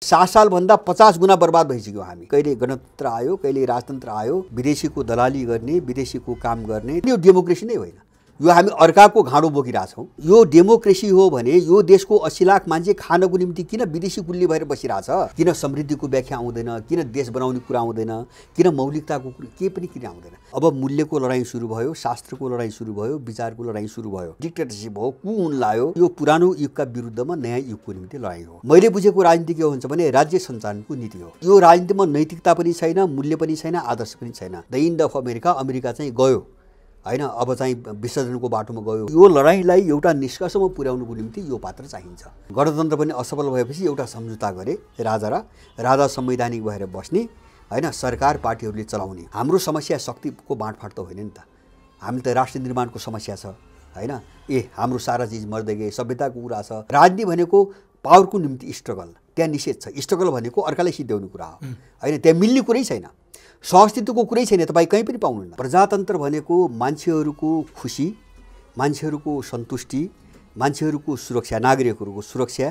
60 सालभन्दा 50 गुणा बर्बाद भइसक्यो हामी। कहिले गणतन्त्र आयो, कहिले राजतन्त्र आयो, विदेशीको दलाली गर्ने, विदेशीको काम गर्ने, यो डेमोक्रेसी नै होइन। यो हामी अर्काको घाँडो बोकिरहेछौँ। यो डेमोक्रेसी हो भने यो देशको 80 लाख मान्छे खानको निम्ति किन विदेशी कुल्ली भएर बसिरहेछ? किन समृद्धिको व्याख्या आउँदैन? किन देश बनाउने कुरा आउँदैन? किन मौलिकताको के पनि किन आउँदैन? अब मूल्यको लडाईँ सुरु भयो, शास्त्रको लडाईँ सुरु भयो, विचारको लडाईँ सुरु भयो, डिक्टेटरसिप हो, कुहुन लायो। यो पुरानो युगका विरुद्धमा नयाँ युगको निम्ति लडाईँ हो। मैले बुझेको राजनीति के हुन्छ भने राज्य सञ्चालनको नीति हो। यो राजनीतिमा नैतिकता पनि छैन, मूल्य पनि छैन, आदर्श पनि छैन। द एन्ड अफ अमेरिका चाहिँ गयो हैन, अब चाहिँ विसर्जनको बाटोमा गयो। यो लडाईँलाई एउटा निष्कर्षमा पुर्याउनुको निम्ति यो पात्र चाहिन्छ। गणतन्त्र पनि असफल भएपछि एउटा सम्झौता गरे राजा संवैधानिक भएर बस्ने हैन, सरकार पार्टीहरूले चलाउने। हाम्रो समस्या शक्तिको बाँडफाँड त होइन नि त। हामी त राष्ट्र निर्माणको समस्या छ हैन। हाम्रो सारा चिज मर्दै गए, सभ्यताको कुरा छ। राजनीति भनेको पावरको निम्ति स्ट्रगल, त्यहाँ निषेध छ। स्ट्रगल भनेको अर्कालाई सिद्ध्याउने कुरा हो हैन, त्यहाँ मिल्ने कुरै छैन, सहअस्तित्वको कुरै छैन, तपाईँ कहीँ पनि पाउनुहुन्न। प्रजातन्त्र भनेको मान्छेहरूको खुसी, मान्छेहरूको सन्तुष्टि, मान्छेहरूको सुरक्षा, नागरिकहरूको सुरक्षा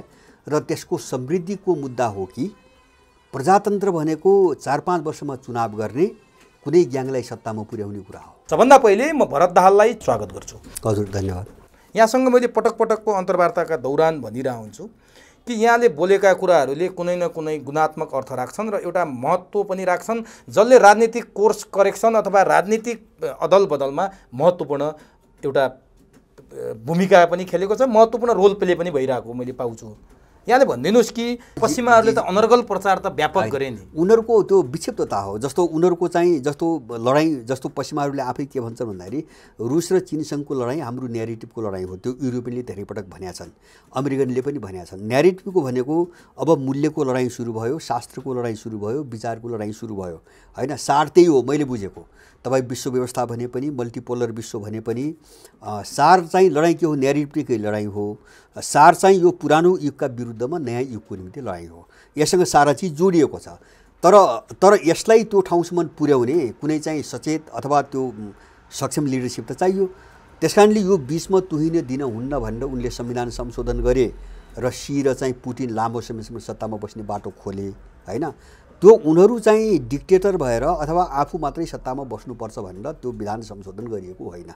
र त्यसको समृद्धिको मुद्दा हो कि प्रजातन्त्र भनेको 4-5 वर्षमा चुनाव गर्ने, कुनै ग्याङलाई सत्तामा पुर्याउने कुरा हो। सबभन्दा पहिले म भरत दाहाललाई स्वागत गर्छु। हजुर, धन्यवाद। यहाँसँग मैले पटक पटकको अन्तर्वार्ताका दौरान भनिरहेको हुन्छु कि यहाँले बोलेका कुराहरूले कुनै न कुनै गुणात्मक अर्थ राख्छन् र एउटा महत्त्व पनि राख्छन्, जसले राजनीतिक कोर्स करेक्सन अथवा राजनीतिक अदल बदलमा महत्त्वपूर्ण एउटा भूमिका पनि खेलेको छ, महत्त्वपूर्ण रोल प्ले पनि भइरहेको मैले पाउँछु। यहाँले भनिदिनुहोस् कि पश्चिमाहरूले त अनर्गल प्रचार त व्यापक गरे नि। उनीहरूको त्यो विक्षिप्तता हो। जस्तो उनीहरूको चाहिँ जस्तो लडाईँ, जस्तो पश्चिमाहरूले आफै के भन्छन् भन्दाखेरि रुस र चीनसँगको लडाईँ हाम्रो न्यारेटिभको लडाईँ हो। त्यो युरोपियनले धेरै पटक भनेका छन्, अमेरिकनले पनि भनेका छन्। न्यारेटिभको भनेको अब मूल्यको लडाईँ सुरु भयो, शास्त्रको लडाईँ सुरु भयो, विचारको लडाईँ सुरु भयो हैन। सार त्यही हो मैले बुझेको। तपाईँ विश्व व्यवस्था भने पनि, मल्टिपोलर विश्व भने पनि, सार चाहिँ लडाईँ के हो? न्यारेटिभकै लडाईँ हो। सार चाहिँ यो पुरानो युगका विरुद्धमा नयाँ युगको निम्ति लडाईँ हो। यससँग सारा चिज जोडिएको छ। तर यसलाई त्यो ठाउँसम्म पुर्याउने कुनै चाहिँ सचेत अथवा त्यो सक्षम लिडरसिप त चाहियो। त्यसकारणले यो बिचमा तुहिन दिन हुन्न भनेर उनले संविधान संशोधन गरे र चाहिँ पुटिन लामो समयसम्म सत्तामा बस्ने बाटो खोले हैन। त्यो उनीहरू चाहिँ डिक्टेटर भएर अथवा आफू मात्रै सत्तामा बस्नुपर्छ भनेर त्यो विधान संशोधन गरिएको होइन।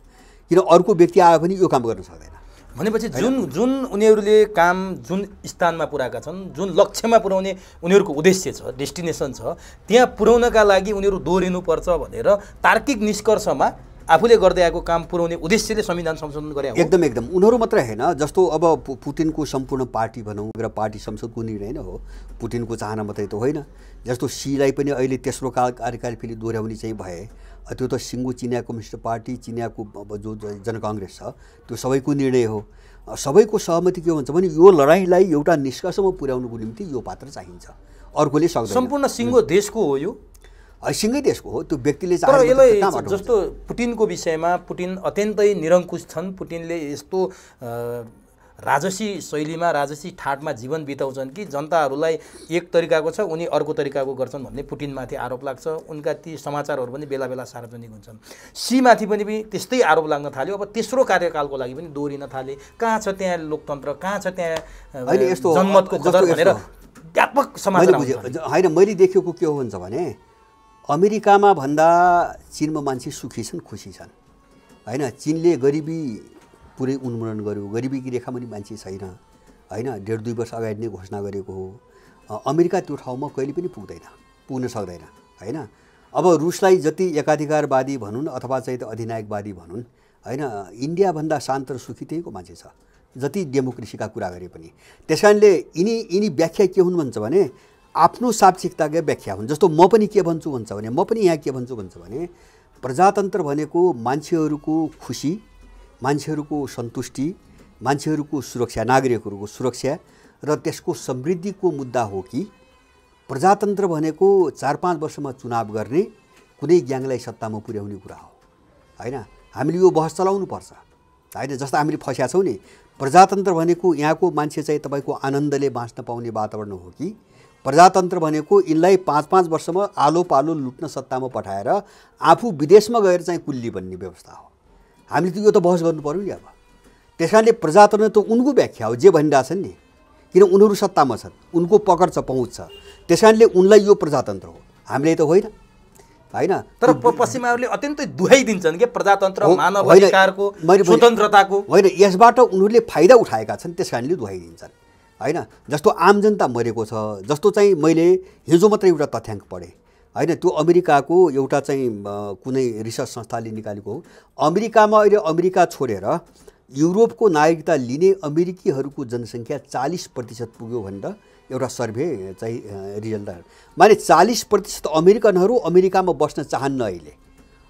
किन अर्को व्यक्ति आयो भने यो काम गर्न सक्दैन। भनेपछि जुन उनीहरूले काम जुन स्थानमा पुर्याएका छन्, जुन लक्ष्यमा पुर्याउने उनीहरूको उद्देश्य छ, डेस्टिनेसन छ, त्यहाँ पुर्याउनका लागि उनीहरू दोहोरिनुपर्छ भनेर तार्किक निष्कर्षमा आफूले गर्दै आएको काम पुर्याउने उद्देश्यले संविधान संशोधन गरे। एकदम उनीहरू मात्रै होइन। जस्तो अब पुटिनको सम्पूर्ण पार्टी भनौँ र पार्टी संसदको निर्णय नै हो, पुटिनको चाहना मात्रै त होइन। जस्तो सीलाई पनि अहिले तेस्रो कार्यकाल फेरि दोहोऱ्याउने चाहिँ भए, त्यो त सिङ्गो चिनिया कम्युनिस्ट पार्टी, चिनियाको जो जनकाङ्ग्रेस छ, त्यो सबैको निर्णय हो। सबैको सहमति के हुन्छ भने यो लडाईँलाई एउटा निष्कर्षमा पुर्याउनुको निम्ति यो पात्र चाहिन्छ, अर्कोले सक्दैन। सम्पूर्ण सिङ्गो देशको हो यो, सिङ्गै देशको हो। त्यो व्यक्तिले तर यसलाई जस्तो पुटिनको विषयमा पुटिन अत्यन्तै निरङ्कुश छन्। पुटिनले यस्तो राजसी शैलीमा, राजसी ठाटमा जीवन बिताउँछन् कि जनताहरूलाई एक तरिकाको छ, उनी अर्को तरिकाको गर्छन् भन्ने पुटिनमाथि आरोप लाग्छ। उनका ती समाचारहरू पनि बेला बेला सार्वजनिक हुन्छन्। सीमाथि पनि त्यस्तै आरोप लाग्न थाल्यो। अब तेस्रो कार्यकालको लागि पनि दोहोरिन थाले। कहाँ छ त्यहाँ लोकतन्त्र, कहाँ छ त्यहाँ जनमतको कदर भनेर व्यापक समाचार होइन। मैले देखेको के हो भन्छ भने अमेरिकामा भन्दा चीनमा मान्छे सुखी छन्, खुसी छन् हैन। चीनले गरिबी पुरै उन्मूलन गर्यो, गरिबीकी रेखामुनि मान्छे छैन हैन। 1.5-2 वर्ष अगाडि नै घोषणा गरेको हो। अमेरिका त्यो ठाउँमा कहिले पनि पुग्न सक्दैन हैन। अब रुसलाई जति एकाधिकारवादी भनुन् अथवा चाहिँ अधिनायकवादी भनुन् हैन, इन्डियाभन्दा शान्त र सुखी त्यहीको मान्छे छ, जति डेमोक्रेसीका कुरा गरे पनि। त्यसकारणले यिनी व्याख्या के हुन् भन्छ भने आफ्नो सापेक्षताका व्याख्या हुन्। जस्तो म पनि के भन्छु भन्छ भने, म पनि यहाँ के भन्छु भन्छ भने प्रजातन्त्र भनेको मान्छेहरूको खुसी, मान्छेहरूको सन्तुष्टि, मान्छेहरूको सुरक्षा, नागरिकहरूको सुरक्षा र त्यसको समृद्धिको मुद्दा हो कि प्रजातन्त्र भनेको 4-5 वर्षमा चुनाव गर्ने, कुनै ग्याङलाई सत्तामा पुर्याउने कुरा हो हैन। हामीले यो बहस चलाउनु पर्छ हैन। जस्तो हामीले फस्या छौँ नि, प्रजातन्त्र भनेको यहाँको मान्छे चाहिँ तपाईँको आनन्दले बाँच्न पाउने वातावरण हो कि प्रजातन्त्र भनेको यिनलाई 5-5 वर्षमा आलो पालो लुट्न सत्तामा पठाएर आफू विदेशमा गएर चाहिँ कुल्ली बन्ने व्यवस्था हो। हामीले त यो त बहस गर्नु पर्यो नि। अब त्यसकारणले प्रजातन्त्र त उनको व्याख्या हो, जे भनिरहेछन् नि किन उनीहरू सत्तामा छन्, उनको पकड छ, पहुँच छ, त्यस कारणले उनलाई यो प्रजातन्त्र हो, हामीले त होइन होइन। तर पश्चिमाहरूले अत्यन्तै दुहाई दिन्छन् कि प्रजातन्त्र, मानव अधिकारको, स्वतन्त्रताको होइन, यसबाट उनीहरूले फाइदा उठाएका छन्, त्यस कारणले दुहाई दिन्छन् होइन। जस्तो आम जनता मरेको छ, जस्तो चाहिँ मैले हिजो मात्रै एउटा तथ्याङ्क पढेँ होइन, त्यो अमेरिकाको एउटा चाहिँ कुनै रिसर्च संस्थाले निकालेको हो। अमेरिकामा अहिले अमेरिका छोडेर युरोपको नागरिकता लिने अमेरिकीहरूको जनसङ्ख्या 40% पुग्यो भनेर एउटा सर्भे चाहिँ रिजल्ट, माने 40% अमेरिकनहरू अमेरिकामा बस्न चाहन्न अहिले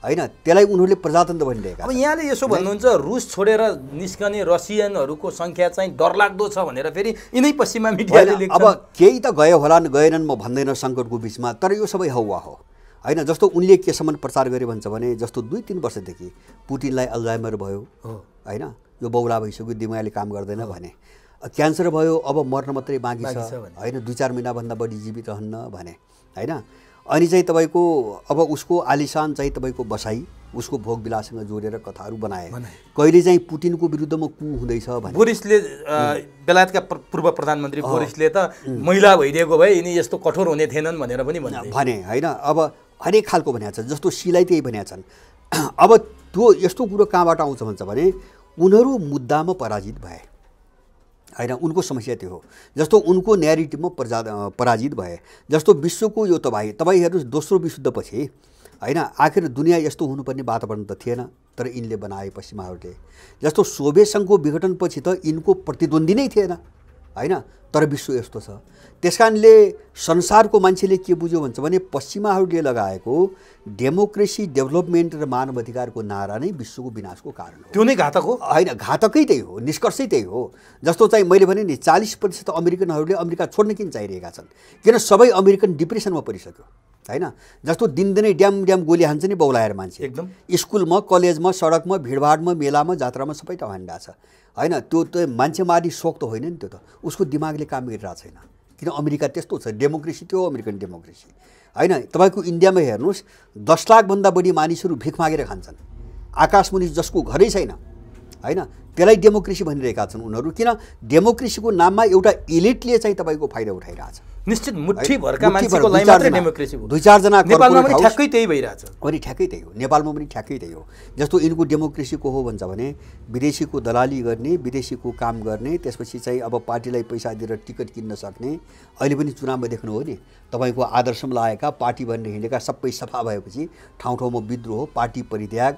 होइन, त्यसलाई उनीहरूले प्रजातन्त्र भनिरहेका। अब यहाँले यसो भन्नुहुन्छ रुस छोडेर निस्कने रसियनहरूको सङ्ख्या चाहिँ डरलाग्दो छ भनेर फेरि यिनै पश्चिमा मिडियाले लेख्छन्। अब केही त गयो होलान्, गएनन् म भन्दैन सङ्कटको बिचमा, तर यो सबै हौवा हो होइन। जस्तो उनले केसम्म प्रचार गरे भन्छ भने, जस्तो 2-3 वर्षदेखि पुटिनलाई अल्जाइमर भयो होइन, यो बौला भइसक्यो, दिमागले काम गर्दैन भने, क्यान्सर भयो, अब मर्न मात्रै बाँकी छ होइन, 2-4 महिनाभन्दा बढी जीवित रहन्न भने होइन। अनि चाहिँ तपाईँको अब उसको आलिशान चाहिँ तपाईँको बसाई, उसको भोग विलाससँग जोडेर कथाहरू बनाए। कहिले चाहिँ पुटिनको विरुद्धमा कु हुँदैछ भने बोरिसले, बेलायतका पूर्व प्रधानमन्त्री बोरिसले त महिला भइदिएको भए यिनी यस्तो कठोर हुने थिएनन् भनेर पनि भने होइन। अब हरेक खालको भनेको छ, जस्तो सीलाई त्यही भनेका छन्। अब त्यो यस्तो कुरो कहाँबाट आउँछ भन्छ भने उनीहरू मुद्दामा पराजित भए होइन, उनको समस्या त्यो हो। जस्तो उनको न्यारेटिभमा पराजित भए। जस्तो विश्वको यो तपाईँ हेर्नुहोस्, दोस्रो विश्वयुद्धपछि होइन, आखिर दुनियाँ यस्तो हुनुपर्ने वातावरण त थिएन, तर यिनले बनाए पश्चिमाहरूले। जस्तो सोभियत सङ्घको विघटनपछि त यिनको प्रतिद्वन्दी नै थिएन होइन, तर विश्व यस्तो छ। त्यस कारणले संसारको मान्छेले के बुझ्यो भन्छ भने पश्चिमाहरूले लगाएको डेमोक्रेसी, डेभलपमेन्ट र मानव अधिकारको नारा नै विश्वको विनाशको कारण हो। त्यो नै घातक हो होइन, घातकै त्यही हो, निष्कर्षै त्यही हो। जस्तो चाहिँ मैले भने नि 40% अमेरिकनहरूले अमेरिका छोड्न किन चाहिरहेका छन्, किन सबै अमेरिकन डिप्रेसनमा परिसक्यो होइन। जस्तो दिनदिनै ड्याम गोली हान्छ नि बौलाएर मान्छे, एकदम स्कुलमा, कलेजमा, सडकमा, भिडभाडमा, मेलामा, जात्रामा सबै ठाउँ हानिरहेको छ होइन। त्यो त मान्छे मार्ने सोख त होइन नि, त्यो त उसको दिमागले काम गरिरहेको छैन, किन अमेरिका त्यस्तो छ, डेमोक्रेसी त्यो अमेरिकन डेमोक्रेसी होइन। तपाईँको इन्डियामा हेर्नुहोस्, 10 लाखभन्दा बढी मानिसहरू भिख मागेर खान्छन्, आकाशमुनि जसको घरै छैन होइन, त्यसलाई डेमोक्रेसी भनिरहेका छन् उनीहरू। किन डेमोक्रेसीको नाममा एउटा इलिटले चाहिँ तपाईँको फाइदा उठाइरहेछ। निश्चित मुट्ठी भरका मान्छेको लागि मात्रै डेमोक्रेसी हो। 2-4 जना नेपालमा पनि ठ्याक्कै त्यही भइरहेछ। अनि ठ्याक्कै त्यही हो, नेपालमा पनि ठ्याक्कै त्यही हो। जस्तो यिनको डेमोक्रेसीको हो भन्छ भने विदेशीको दलाली गर्ने, विदेशीको काम गर्ने, त्यसपछि चाहिँ अब पार्टीलाई पैसा दिएर टिकट किन्न सक्ने। अहिले पनि चुनावमा देख्नु हो नि, तपाईँको आदर्शमा लागेका पार्टी भनेर हिँडेका सबै सफा भएपछि ठाउँ ठाउँमा विद्रोह, पार्टी परित्याग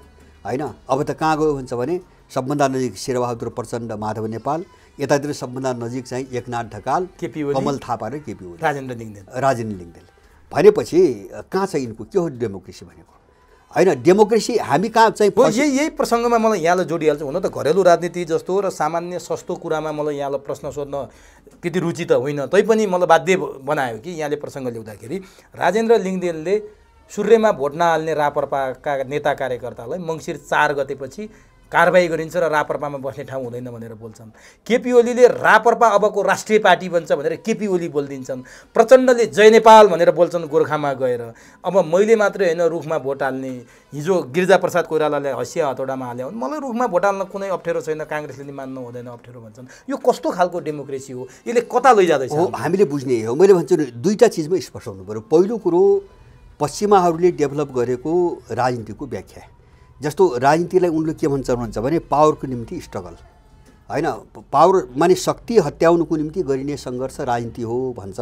होइन। अब त कहाँ गयो भन्छ भने सबभन्दा नजिक शेरबहादुर प्रचण्ड, माधव नेपाल, यतातिर सबभन्दा नजिक चाहिँ एकनाथ ढकाल, कमल थापा र केपी ओली, राजेन्द्र लिङ्गदेन भनेपछि कहाँ छ यिनको के हो डेमोक्रेसी भनेको होइन। डेमोक्रेसी हामी कहाँ चाहिँ यही प्रसङ्गमा मलाई यहाँलाई जोडिहाल्छ। हुन त घरेलु राजनीति जस्तो र सामान्य सस्तो कुरामा मलाई यहाँलाई प्रश्न सोध्न त्यति रुचि त होइन, तैपनि मलाई बाध्य बनायो कि यहाँले प्रसङ्ग ल्याउँदाखेरि राजेन्द्र लिङ्गदेनले सूर्यमा भोट नहाल्ने राप्रपाका नेता कार्यकर्तालाई मङ्सिर 4 गतेपछि कारबाही गरिन्छ र राप्रपामा बस्ने ठाउँ हुँदैन भनेर बोल्छन्। केपी ओलीले राप्रपा अबको राष्ट्रिय पार्टी बन्छ भनेर केपी ओली बोलिदिन्छन्। प्रचण्डले जय नेपाल भनेर बोल्छन् गोर्खामा गएर। अब मैले मात्रै होइन रुखमा भोट हाल्ने, हिजो गिरिजाप्रसाद कोइरालाले हँसिया हतौडामा हाल्यो भने मलाई रुखमा भोट हाल्न कुनै अप्ठ्यारो छैन, काङ्ग्रेसले नि मान्नु हुँदैन अप्ठ्यारो भन्छन्। यो कस्तो खालको डेमोक्रेसी हो, यसले कता लैजाँदैछ? हो हामीले बुझ्ने हो। मैले भन्छु नि, दुईवटा चिजमा स्पष्ट हुनु पऱ्यो। पहिलो कुरो पश्चिमाहरूले डेभलप गरेको राजनीतिको व्याख्या। जस्तो राजनीतिलाई उनले के भन्छ भने पावरको निम्ति स्ट्रगल होइन, पावर माने शक्ति हत्याउनुको निम्ति गरिने सङ्घर्ष राजनीति हो भन्छ।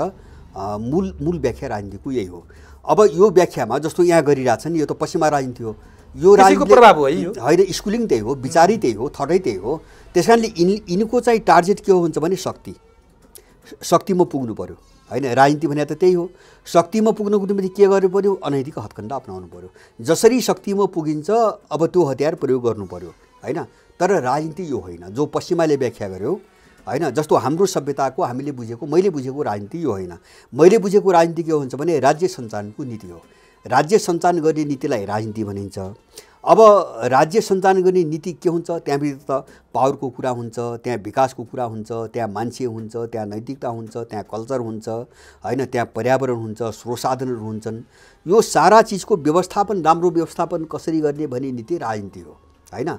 मूल व्याख्या राजनीतिको यही हो। अब यो व्याख्यामा जस्तो यहाँ गरिरहेछन्, यो त पश्चिमा राजनीति हो, यो राजनीतिको प्रभाव हो होइन, स्कुलिङ त्यही हो, विचारै त्यही हो, थटै त्यही हो। त्यस कारणले यिनको चाहिँ टार्गेट के हो भन्छ भने शक्तिमा पुग्नु पऱ्यो होइन। राजनीति भने त त्यही हो, शक्तिमा पुग्नको निम्ति के गर्नु पऱ्यो, अनैतिक हत्कण्डा अपनाउनु पऱ्यो। जसरी शक्तिमा पुगिन्छ अब त्यो हतियार प्रयोग गर्नु पऱ्यो होइन। तर राजनीति यो होइन जो पश्चिमाले व्याख्या गर्यो होइन। जस्तो हाम्रो सभ्यताको हामीले बुझेको, मैले बुझेको राजनीति यो होइन। मैले बुझेको राजनीति के हो भन्छ भने राज्य सञ्चालनको नीति हो। राज्य सञ्चालन गर्ने नीतिलाई राजनीति भनिन्छ। अब राज्य सञ्चालन गर्ने नीति के हुन्छ, त्यहाँभित्र त पावरको कुरा हुन्छ, त्यहाँ विकासको कुरा हुन्छ, त्यहाँ मान्छे हुन्छ, त्यहाँ नैतिकता हुन्छ, त्यहाँ कल्चर हुन्छ होइन, त्यहाँ पर्यावरण हुन्छ, स्रोत साधनहरू हुन्छन्। यो सारा चिजको व्यवस्थापन, राम्रो व्यवस्थापन कसरी गर्ने भन्ने नीति राजनीति हो होइन।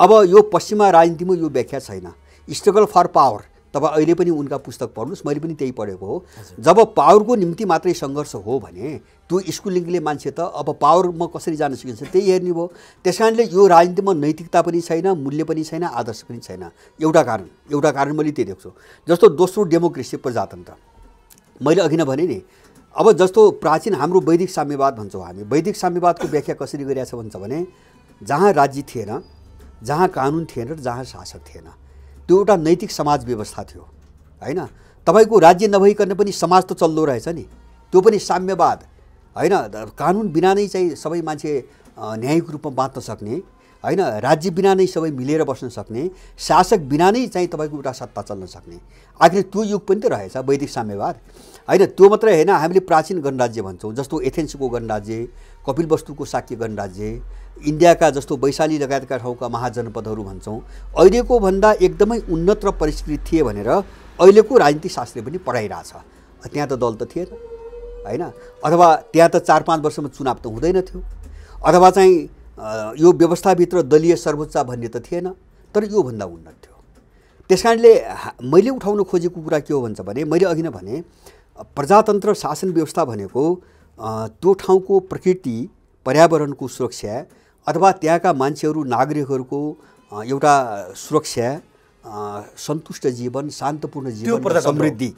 अब यो पश्चिमा राजनीतिमा यो व्याख्या छैन। स्ट्रगल फर पावर तपाईँ अहिले पनि उनका पुस्तक पढ्नुहोस्, मैले पनि त्यही पढेको हो। जब पावरको निम्ति मात्रै सङ्घर्ष हो भने त्यो स्कुलिङले मान्छे त अब पावरमा कसरी जान सकिन्छ त्यही हेर्ने भयो। त्यस कारणले यो राजनीतिमा नैतिकता पनि छैन, मूल्य पनि छैन, आदर्श पनि छैन। एउटा कारण मैले त्यही देख्छु। जस्तो दोस्रो डेमोक्रेसी, प्रजातन्त्र, मैले अघि नै भने नि, अब जस्तो प्राचीन हाम्रो वैदिक साम्यवाद भन्छौँ हामी, वैदिक साम्यवादको व्याख्या कसरी गरिरहेछ भन्छ भने जहाँ राज्य थिएन, जहाँ कानुन थिएन र जहाँ शासक थिएन, त्यो एउटा नैतिक समाज व्यवस्था थियो हैन। तपाईँको राज्य नभइकन पनि समाज त चल्दो रहेछ नि, त्यो पनि साम्यवाद हैन। कानुन बिना नै चाहिँ सबै मान्छे न्यायिक रूपमा बाँच्न सक्ने हैन, राज्य बिना नै सबै मिलेर बस्न सक्ने, शासक बिना नै चाहिँ तपाईँको एउटा सत्ता चल्न सक्ने। आखिर त्यो युग पनि त रहेछ वैदिक साम्यवाद हैन। त्यो मात्रै हैन, हामीले प्राचीन गणराज्य भन्छौँ, जस्तो एथेन्सको गणराज्य, कपिलवस्तुको शाक्य गणराज्य, इन्डियाका जस्तो वैशाली लगायतका ठाउँका महाजनपदहरू भन्छौँ। अहिलेको भन्दा एकदमै उन्नत र परिष्कृत थिए भनेर अहिलेको राजनीतिक शास्त्रले पनि पढाइरहेछ। त्यहाँ त दल त थिएन हैन, अथवा त्यहाँ त 4-5 वर्षमा चुनाव त हुँदैन थियो, अथवा चाहिँ यो व्यवस्थाभित्र दलीय सर्वोच्च भन्ने त थिएन, तर योभन्दा उन्नत थियो। त्यस कारणले मैले उठाउन खोजेको कुरा के हो भन्छ भने, मैले अघि नै भने प्रजातन्त्र शासन व्यवस्था भनेको त्यो ठाउँको प्रकृति, पर्यावरणको सुरक्षा अथवा त्यहाँका मान्छेहरू, नागरिकहरूको एउटा सुरक्षा, सन्तुष्ट जीवन, शान्तपूर्ण जीवन, समृद्धि,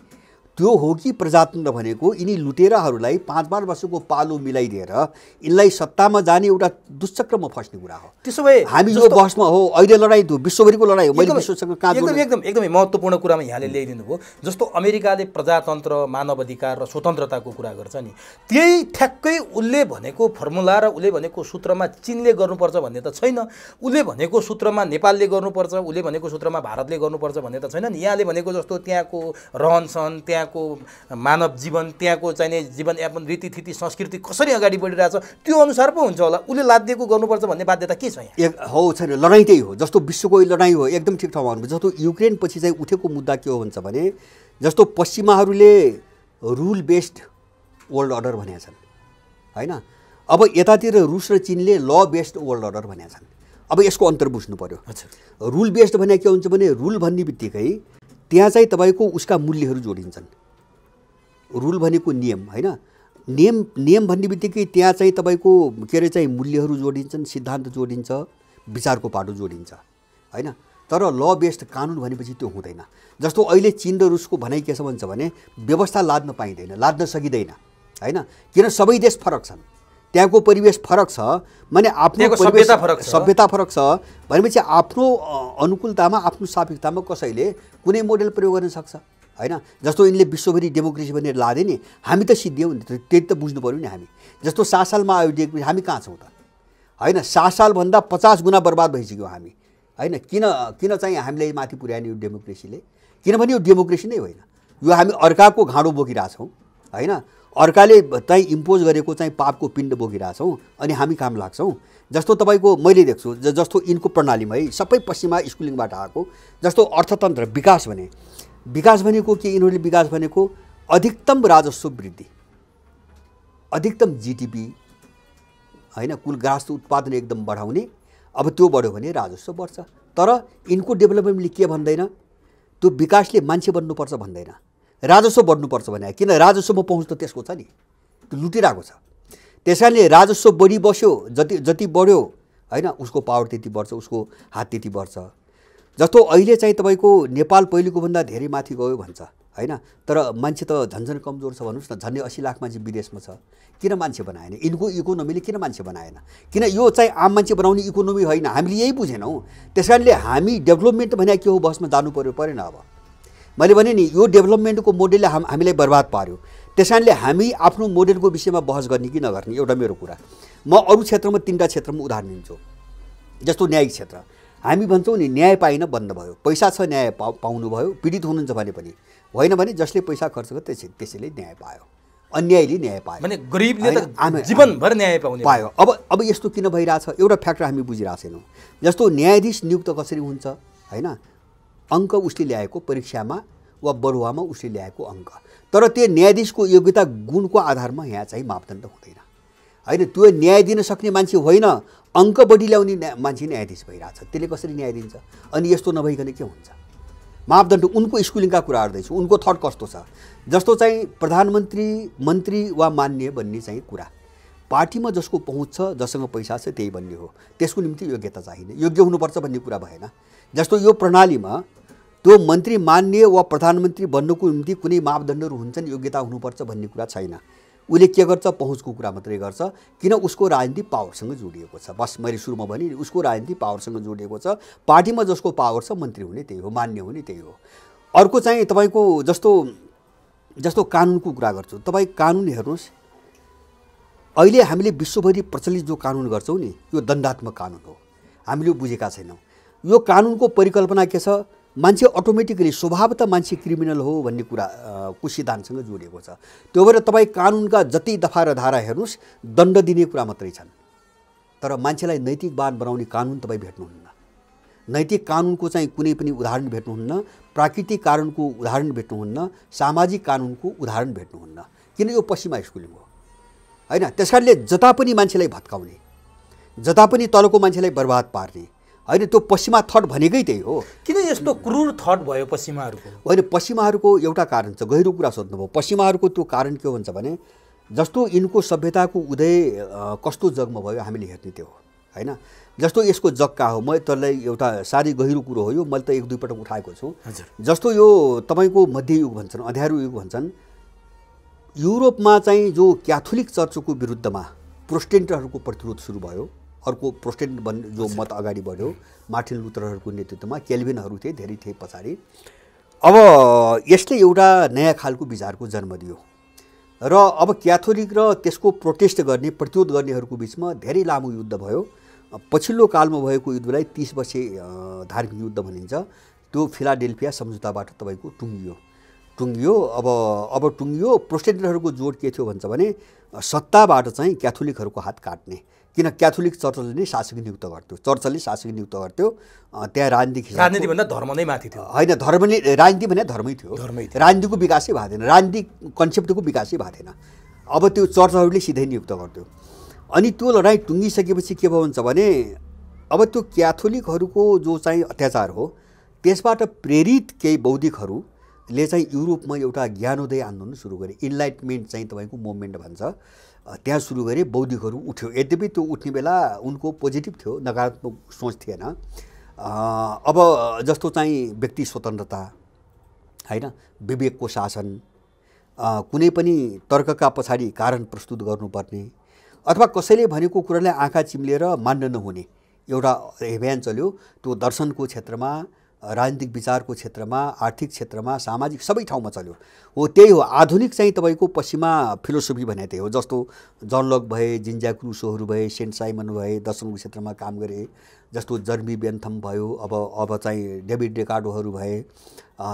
त्यो हो कि प्रजातन्त्र भनेको यिनी लुटेराहरूलाई 5-5 वर्षको पालो मिलाइदिएर यिनलाई सत्तामा जाने एउटा दुष्चक्रमा फस्ने कुरा हो। त्यसो भए हामी यो बहसमा हो, अहिले लडाइँ त्यो विश्वभरिको लडाइँ हो। मैले विश्वसँग कहाँ एकदमै महत्त्वपूर्ण कुरामा यहाँले ल्याइदिनु भयो। जस्तो अमेरिकाले प्रजातन्त्र, मानवाधिकार र स्वतन्त्रताको कुरा गर्छ नि, त्यही ठ्याक्कै उसले भनेको फर्मुला र उसले भनेको सूत्रमा चीनले गर्नुपर्छ भन्ने त छैन, उसले भनेको सूत्रमा नेपालले गर्नुपर्छ, उसले भनेको सूत्रमा भारतले गर्नुपर्छ भन्ने त छैन नि। यहाँले भनेको जस्तो त्यहाँको रहनसहन, त्यहाँको मानव जीवन, त्यहाँको चाहिने जीवनयापन, रीतिथिति, संस्कृति कसरी अगाडि बढिरहेछ त्यो अनुसार पो हुन्छ होला। उसले लादिएको गर्नुपर्छ भन्ने बाध्यता के छ यहाँ? हो छैन, लडाइँ त्यही हो। जस्तो विश्वको लडाइँ हो, एकदम ठिक ठाउँमा भन्नु। जस्तो युक्रेन पछि चाहिँ उठेको मुद्दा के हो भन्छ भने, जस्तो पश्चिमाहरूले रुल बेस्ड वर्ल्ड अर्डर भनेका छन् हैन, अब यतातिर रुस र चीनले ल बेस्ड वर्ल्ड अर्डर भनेका छन्। अब यसको अन्तर बुझ्नु पर्यो। रुल बेस्ड भने के हुन्छ भने, रुल भन्ने बित्तिकै त्यहाँ चाहिँ तपाईँको उसका मूल्यहरू जोडिन्छन्। रुल भनेको नियम हैन, नियम भन्ने बित्तिकै त्यहाँ चाहिँ तपाईँको के अरे चाहिँ मूल्यहरू जोडिन्छन्, सिद्धान्त जोडिन्छ, विचारको पाटो जोडिन्छ हैन। तर ल बेस्ड कानुन भनेपछि त्यो हुँदैन। जस्तो अहिले चीन र रुसको भनाइ के छ भन्छ भने, व्यवस्था लाद्न पाइँदैन, लाद्न सकिँदैन हैन, किन सबै देश फरक छन्, त्यहाँको परिवेश फरक छ, माने आफ्नो सभ्यता फरक छ भनेपछि आफ्नो अनुकूलतामा, आफ्नो सापेक्षतामा कसैले कुनै मोडेल प्रयोग गर्न सक्छ हैन। जस्तो यिनले विश्वभरि डेमोक्रेसी भनेर लादे नि, हामी त सिद्धियौँ नि, त्यही त बुझ्नु पऱ्यो नि। हामी जस्तो 7 सालमा आयो डेमोक्रेसी, हामी कहाँ छौँ त हैन। 7 सालभन्दा 50 गुणा बर्बाद भइसक्यो हामी हैन। किन चाहिँ हामीलाई माथि पुर्याउने यो डेमोक्रेसीले? किनभने यो डेमोक्रेसी नै होइन, यो हामी अर्काको घाँडो बोकिरहेछौँ हैन। अर्काले चाहिँ इम्पोज गरेको चाहिँ पापको पिण्ड बोकिरहेछौँ अनि हामी काम लाग्छौँ। जस्तो तपाईँको मैले देख्छु, जस्तो यिनको प्रणालीमा है, सबै पश्चिमा स्कुलिङबाट आएको, जस्तो अर्थतन्त्र विकास भने, विकास भनेको के? यिनीहरूले विकास भनेको अधिकतम राजस्व वृद्धि, अधिकतम जिडिपी हैन, कुल ग्रास उत्पादन एकदम बढाउने। अब त्यो बढ्यो भने राजस्व बढ्छ। तर यिनको डेभलपमेन्टले के भन्दैन, त्यो विकासले मान्छे बन्नुपर्छ भन्दैन, राजस्व बढ्नुपर्छ भने। किन? राजस्वमा पहुँच त त्यसको छ नि, त्यो लुटिरहेको छ। त्यस कारणले राजस्व बढी बस्यो, जति बढ्यो हैन, उसको पावर त्यति बढ्छ, उसको हात त्यति बढ्छ। जस्तो अहिले चाहिँ तपाईँको नेपाल पहिलेको भन्दा धेरै माथि गयो भन्छ हैन, तर मान्छे त झन्झन कमजोर छ भन्नुहोस् न। झन्डै 80 लाख मान्छे विदेशमा छ, किन मान्छे बनाएन? यिनको इकोनोमीले किन मान्छे बनाएन? किन? यो चाहिँ आम मान्छे बनाउने इकोनोमी होइन, हामीले यही बुझेनौँ। त्यस कारणले हामी डेभलपमेन्ट भने के हो बहसमा जानु परेन। अब मैले भने नि, यो डेभलपमेन्टको मोडेलले हामीलाई बर्बाद पार्यो। त्यस कारणले हामी आफ्नो मोडेलको विषयमा बहस गर्ने कि नगर्ने, एउटा मेरो कुरा। म अरू क्षेत्रमा 3टा क्षेत्रमा उदाहरण दिन्छु। जस्तो न्यायिक क्षेत्र, हामी भन्छौँ नि न्याय पाइन बन्द भयो, पैसा छ न्याय पाउनु भयो, पीडित हुनुहुन्छ भने पनि होइन, भने जसले पैसा खर्च गर्छ त्यसैले न्याय पायो, अन्यायले न्याय पायो, भने गरिबले त जीवनभर न्याय पायो। अब यस्तो किन भइरहेछ? एउटा फ्याक्टर हामी बुझिरहेको छैनौँ। जस्तो न्यायाधीश नियुक्त कसरी हुन्छ हैन, अङ्क उसले ल्याएको परीक्षामा वा बढुवामा उसले ल्याएको अङ्क, तर त्यो न्यायाधीशको योग्यता गुणको आधारमा यहाँ चाहिँ मापदण्ड हुँदैन हैन। त्यो न्याय दिन सक्ने मान्छे होइन, अङ्क बढी ल्याउने मान्छे न्यायाधीश भइरहेछ, त्यसले कसरी न्याय दिन्छ? अनि यस्तो नभइकन के हुन्छ मापदण्ड उनको स्कुलिङका कुरा गर्दैछु, उनको थट कस्तो छ। जस्तो चाहिँ प्रधानमन्त्री, मन्त्री वा मान्य भन्ने चाहिँ कुरा पार्टीमा जसको पहुँच छ, जसँग पैसा छ त्यही भन्ने हो। त्यसको निम्ति योग्यता चाहिने, योग्य हुनुपर्छ भन्ने कुरा भएन। जस्तो यो प्रणालीमा त्यो मन्त्री मान्य वा प्रधानमन्त्री बन्नको निम्ति कुनै मापदण्डहरू हुन्छन्, योग्यता हुनुपर्छ भन्ने कुरा छैन। उसले के गर्छ, पहुँचको कुरा मात्रै गर्छ, किन उसको राजनीति पावरसँग जोडिएको छ। बस मैले सुरुमा भने उसको राजनीति पावरसँग जोडिएको छ। पार्टीमा जसको पावर छ मन्त्री हुने त्यही हो, मान्य हुने त्यही हो। अर्को चाहिँ तपाईँको जस्तो कानुनको कुरा गर्छु, तपाईँ कानुन हेर्नुहोस्, अहिले हामीले विश्वभरि प्रचलित जो कानुन गर्छौँ नि, यो दण्डात्मक कानुन हो। हामीले बुझेका छैनौँ यो कानुनको परिकल्पना के छ। मान्छे अटोमेटिकली स्वभावतः मान्छे क्रिमिनल हो भन्ने कुरा को सिद्धान्तसँग जोडिएको छ। त्यो भएर तपाईँ कानुनका जति दफा र धारा हेर्नुहोस्, दण्ड दिने कुरा मात्रै छन्, तर मान्छेलाई नैतिकवान बनाउने कानुन तपाईँ भेट्नुहुन्न। नैतिक कानुनको चाहिँ कुनै पनि उदाहरण भेट्नुहुन्न, प्राकृतिक कानुनको उदाहरण भेट्नुहुन्न, सामाजिक कानुनको उदाहरण भेट्नुहुन्न, किन यो पश्चिमा स्कुलिङ हो हैन। त्यसकारणले जता पनि मान्छेलाई भत्काउने, जता पनि तलको मान्छेलाई बर्बाद पार्ने हैन, त्यो पश्चिमा थट भनेकै त्यही हो। किन यस्तो क्रूर थट भयो पश्चिमाहरूको? होइन, पश्चिमाहरूको एउटा कारण छ, गहिरो कुरा सोध्नुभयो। पश्चिमाहरूको त्यो कारण के हुन्छ भने, जस्तो यिनको सभ्यताको उदय कस्तो जगमा भयो हामीले हेर्ने त्यो हो हैन। जस्तो यसको जग कहाँ हो, म त्यसलाई एउटा साह्रै गहिरो कुरो हो यो, मैले त एक दुई पटक उठाएको छु। जस्तो यो तपाईँको मध्ययुग भन्छन्, अँध्यारो युग भन्छन्, युरोपमा चाहिँ जो क्याथोलिक चर्चको विरुद्धमा प्रोटेस्टेन्टहरूको प्रतिरोध सुरु भयो, अर्को प्रोटेस्टेन्ट जो मत अगाडि बढ्यो मार्टिन लुथरहरूको नेतृत्वमा, केल्भिनहरू थिए, धेरै थिए पछाडि। अब यसले एउटा नयाँ खालको विचारको जन्म दियो र अब क्याथोलिक र त्यसको प्रोटेस्ट गर्ने, प्रतिरोध गर्नेहरूको बिचमा धेरै लामो युद्ध भयो। पछिल्लो कालमा भएको युद्धलाई 30 वर्षे धार्मिक युद्ध भनिन्छ। त्यो फिलाडेल्फिया सम्झौताबाट तपाईँको टुङ्गियो। अब टुङ्गियो। प्रोटेस्टेन्टहरूको जोड के थियो भन्छ भने, सत्ताबाट चाहिँ क्याथोलिकहरूको हात काट्ने, किन क्याथोलिक चर्चले नै शासक नियुक्त गर्थ्यो, चर्चले शासक नियुक्त गर्थ्यो। त्यहाँ राजनीति भन्दा धर्म नै माथि थियो होइन, धर्मले राजनीति भने धर्मै थियो, राजनीतिको विकासै भएको थिएन, राजनीतिक कन्सेप्टको विकासै भएको थिएन। अब त्यो चर्चहरूले सिधै नियुक्त गर्थ्यो। अनि त्यो लडाइँ टुङ्गिसकेपछि के भयो भन्छ भने, अब त्यो क्याथोलिकहरूको जो चाहिँ अत्याचार हो त्यसबाट प्रेरित केही बौद्धिकहरूले चाहिँ युरोपमा एउटा ज्ञानोदय आन्दोलन सुरु गरे। इन्लाइटमेन्ट चाहिँ तपाईँको मुभमेन्ट भन्छ, त्यहाँ सुरु गरे। बौद्धिकहरू उठ्यो, यद्यपि त्यो उठ्ने बेला उनको पोजिटिभ थियो, नकारात्मक सोच थिएन। अब जस्तो चाहिँ व्यक्ति स्वतन्त्रता हैन, विवेकको शासन, कुनै पनि तर्कका पछाडि कारण प्रस्तुत गर्नुपर्ने, अथवा कसैले भनेको कुरालाई आँखा चिम्लेर मान्न नहुने एउटा अभियान चल्यो। त्यो दर्शनको क्षेत्रमा, राजनीतिक विचारको क्षेत्रमा, आर्थिक क्षेत्रमा, सामाजिक सबै ठाउँमा चल्यो। हो त्यही हो आधुनिक चाहिँ तपाईँको पश्चिमा फिलोसोफी भने त्यही हो। जस्तो जन लक भए, जिन ज्याक रुसोहरू भए, सेन्ट साइमन भए, दर्शनको क्षेत्रमा काम गरे। जस्तो जर्मी बेन्थम भयो, अब चाहिँ डेभिड डेकार्डोहरू भए,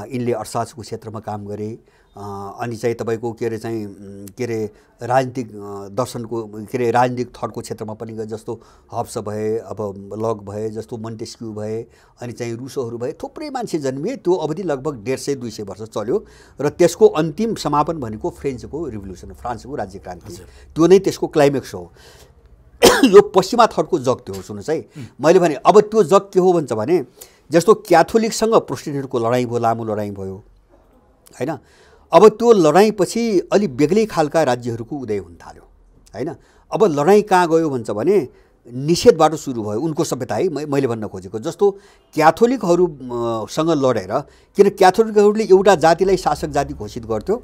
यिनले अर्थशास्त्रको क्षेत्रमा काम गरे। अनि चाहिँ तपाईँको के अरे राजनीतिक दर्शनको राजनीतिक थटको क्षेत्रमा पनि गए। जस्तो हब्स भए, अब लक भए, जस्तो मोन्टेस्क्यू भए, अनि चाहिँ रुसोहरू भए, थुप्रै मान्छे जन्मिए। त्यो अवधि लगभग 150-200 वर्ष चल्यो र त्यसको अन्तिम समापन भनेको फ्रेन्चको रिभोल्युसन, फ्रान्सको राज्य क्रान्ति, त्यो नै त्यसको क्लाइमेक्स हो। यो पश्चिमा थटको जग त्यो हो। सुन्नुहोस् है, मैले भने अब त्यो जग के हो भन्छ भने, जस्तो क्याथोलिकसँग प्रोटेस्टेन्टहरूको लडाइँ भयो, लामो लडाइँ भयो हैन। अब त्यो लडाइँपछि अलिक बेग्लै खालका राज्यहरूको उदय हुन थाल्यो हैन। अब लडाइँ कहाँ गयो भन्छ भने, निषेधबाट सुरु भयो उनको सभ्यता है। मैले भन्न खोजेको जस्तो क्याथोलिकहरूसँग लडेर, किन क्याथोलिकहरूले एउटा जातिलाई शासक जाति घोषित गर्थ्यो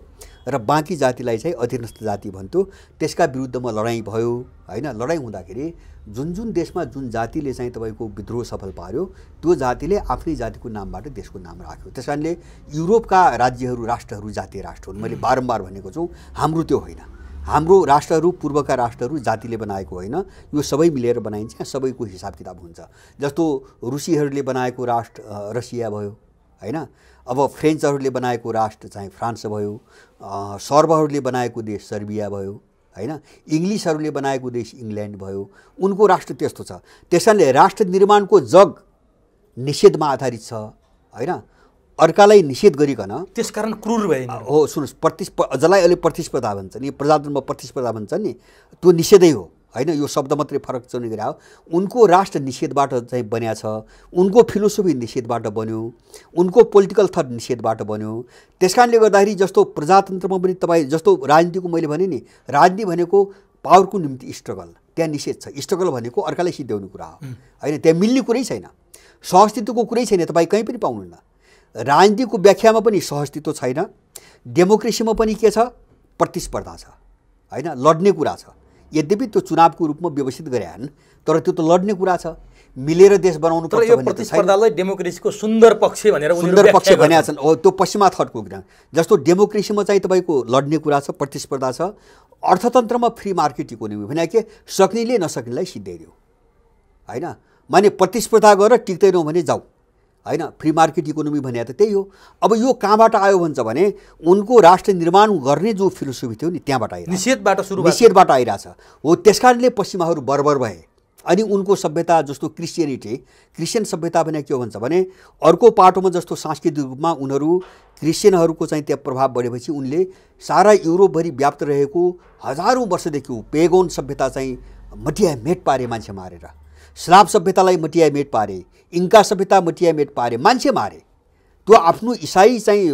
र बाँकी जातिलाई चाहिँ अधीनस्थ जाति भन्थ्यो। त्यसका विरुद्धमा लडाइँ भयो हैन। लडाइँ हुँदाखेरि जुन देशमा जुन जातिले चाहिँ तपाईँको विद्रोह सफल पार्यो, त्यो जातिले आफ्नै जातिको नामबाट देशको नाम राख्यो। त्यसकारणले युरोपका राज्यहरू, राष्ट्रहरू जातीय राष्ट्र हुन्। मैले बारम्बार भनेको छु, हाम्रो त्यो होइन। हाम्रो राष्ट्रहरू, पूर्वका राष्ट्रहरू जातिले बनाएको होइन, यो सबै मिलेर बनाइन्छ, सबैको हिसाब किताब हुन्छ। जस्तो रुसीहरूले बनाएको राष्ट्र रसिया भयो हैन। अब फ्रेन्चहरूले बनाएको राष्ट्र चाहिँ फ्रान्स भयो, सर्बहरूले बनाएको देश सर्बिया भयो हैन, इङ्ग्लिसहरूले बनाएको देश इङ्ल्यान्ड भयो। उनको राष्ट्र त्यस्तो छ। त्यसैले राष्ट्र निर्माणको जग निषेधमा आधारित छ हैन। अर्कालाई निषेध गरिकन, त्यसकारण क्रूर भएन हो। सुन्नुहोस्, जसलाई अहिले प्रतिस्पर्धा भन्छ नि, प्रजातन्त्रमा प्रतिस्पर्धा भन्छ नि, त्यो निषेधै हो होइन, यो शब्द मात्रै फरक चाहिँ गरे हो। उनको राष्ट्र निषेधबाट चाहिँ बन्या छ, उनको फिलोसोफी निषेधबाट बन्यो, उनको पोलिटिकल थट निषेधबाट बन्यो। त्यस कारणले गर्दाखेरि जस्तो प्रजातन्त्रमा पनि तपाईँ जस्तो राजनीतिको मैले भने नि, राजनीति भनेको पावरको निम्ति स्ट्रगल, त्यहाँ निषेध छ। स्ट्रगल भनेको अर्कालाई सिद्ध्याउने कुरा हो होइन, त्यहाँ मिल्ने कुरै छैन, सहअस्तित्वको कुरै छैन, तपाईँ कहीँ पनि पाउनुहुन्न। राजनीतिको व्याख्यामा पनि सहअस्तित्व छैन, डेमोक्रेसीमा पनि के छ, प्रतिस्पर्धा छ होइन, लड्ने कुरा छ। यद्यपि त्यो चुनावको रूपमा व्यवस्थित गरे हन्, तर त्यो त लड्ने कुरा छ, मिलेर देश बनाउनु पर्छ भन्ने। प्रतिस्पर्धालाई डेमोक्रेसीको सुन्दर पक्ष भनेर सुन्दर पक्ष भनेका छन् हो, त्यो पश्चिमा थटको कुरा। जस्तो डेमोक्रेसीमा चाहिँ तपाईँको लड्ने कुरा छ, प्रतिस्पर्धा छ। अर्थतन्त्रमा फ्री मार्केट इकोनोमी भने के, सक्नेले नसक्नेलाई सिद्ध्याइदियो होइन, माने प्रतिस्पर्धा गरेर टिक्दैनौँ भने जाऊ होइन, फ्री मार्केट इकोनोमी भने त त्यही हो। अब यो कहाँबाट आयो भन्छ भने उनको राष्ट्र निर्माण गर्ने जो फिलोसोफी थियो नि त्यहाँबाट आयो, निषेधबाट आइरहेछ हो। त्यस कारणले पश्चिमाहरू बर्बर भए। अनि उनको सभ्यता जस्तो क्रिस्चियन सभ्यता भने के हो भन्छ भने अर्को पाटोमा जस्तो सांस्कृतिक रूपमा उनीहरू क्रिस्चियनहरूको चाहिँ त्यहाँ प्रभाव बढेपछि उनले सारा युरोपभरि व्याप्त रहेको हजारौँ वर्षदेखि पेगोन सभ्यता चाहिँ मटियामेट पारे, मान्छे मारेर। स्लाव सभ्यतालाई मटियामेट पारे, इन्का सभ्यता मटियामेट पारे, मान्छे मारे। त्यो आफ्नो इसाई चाहिँ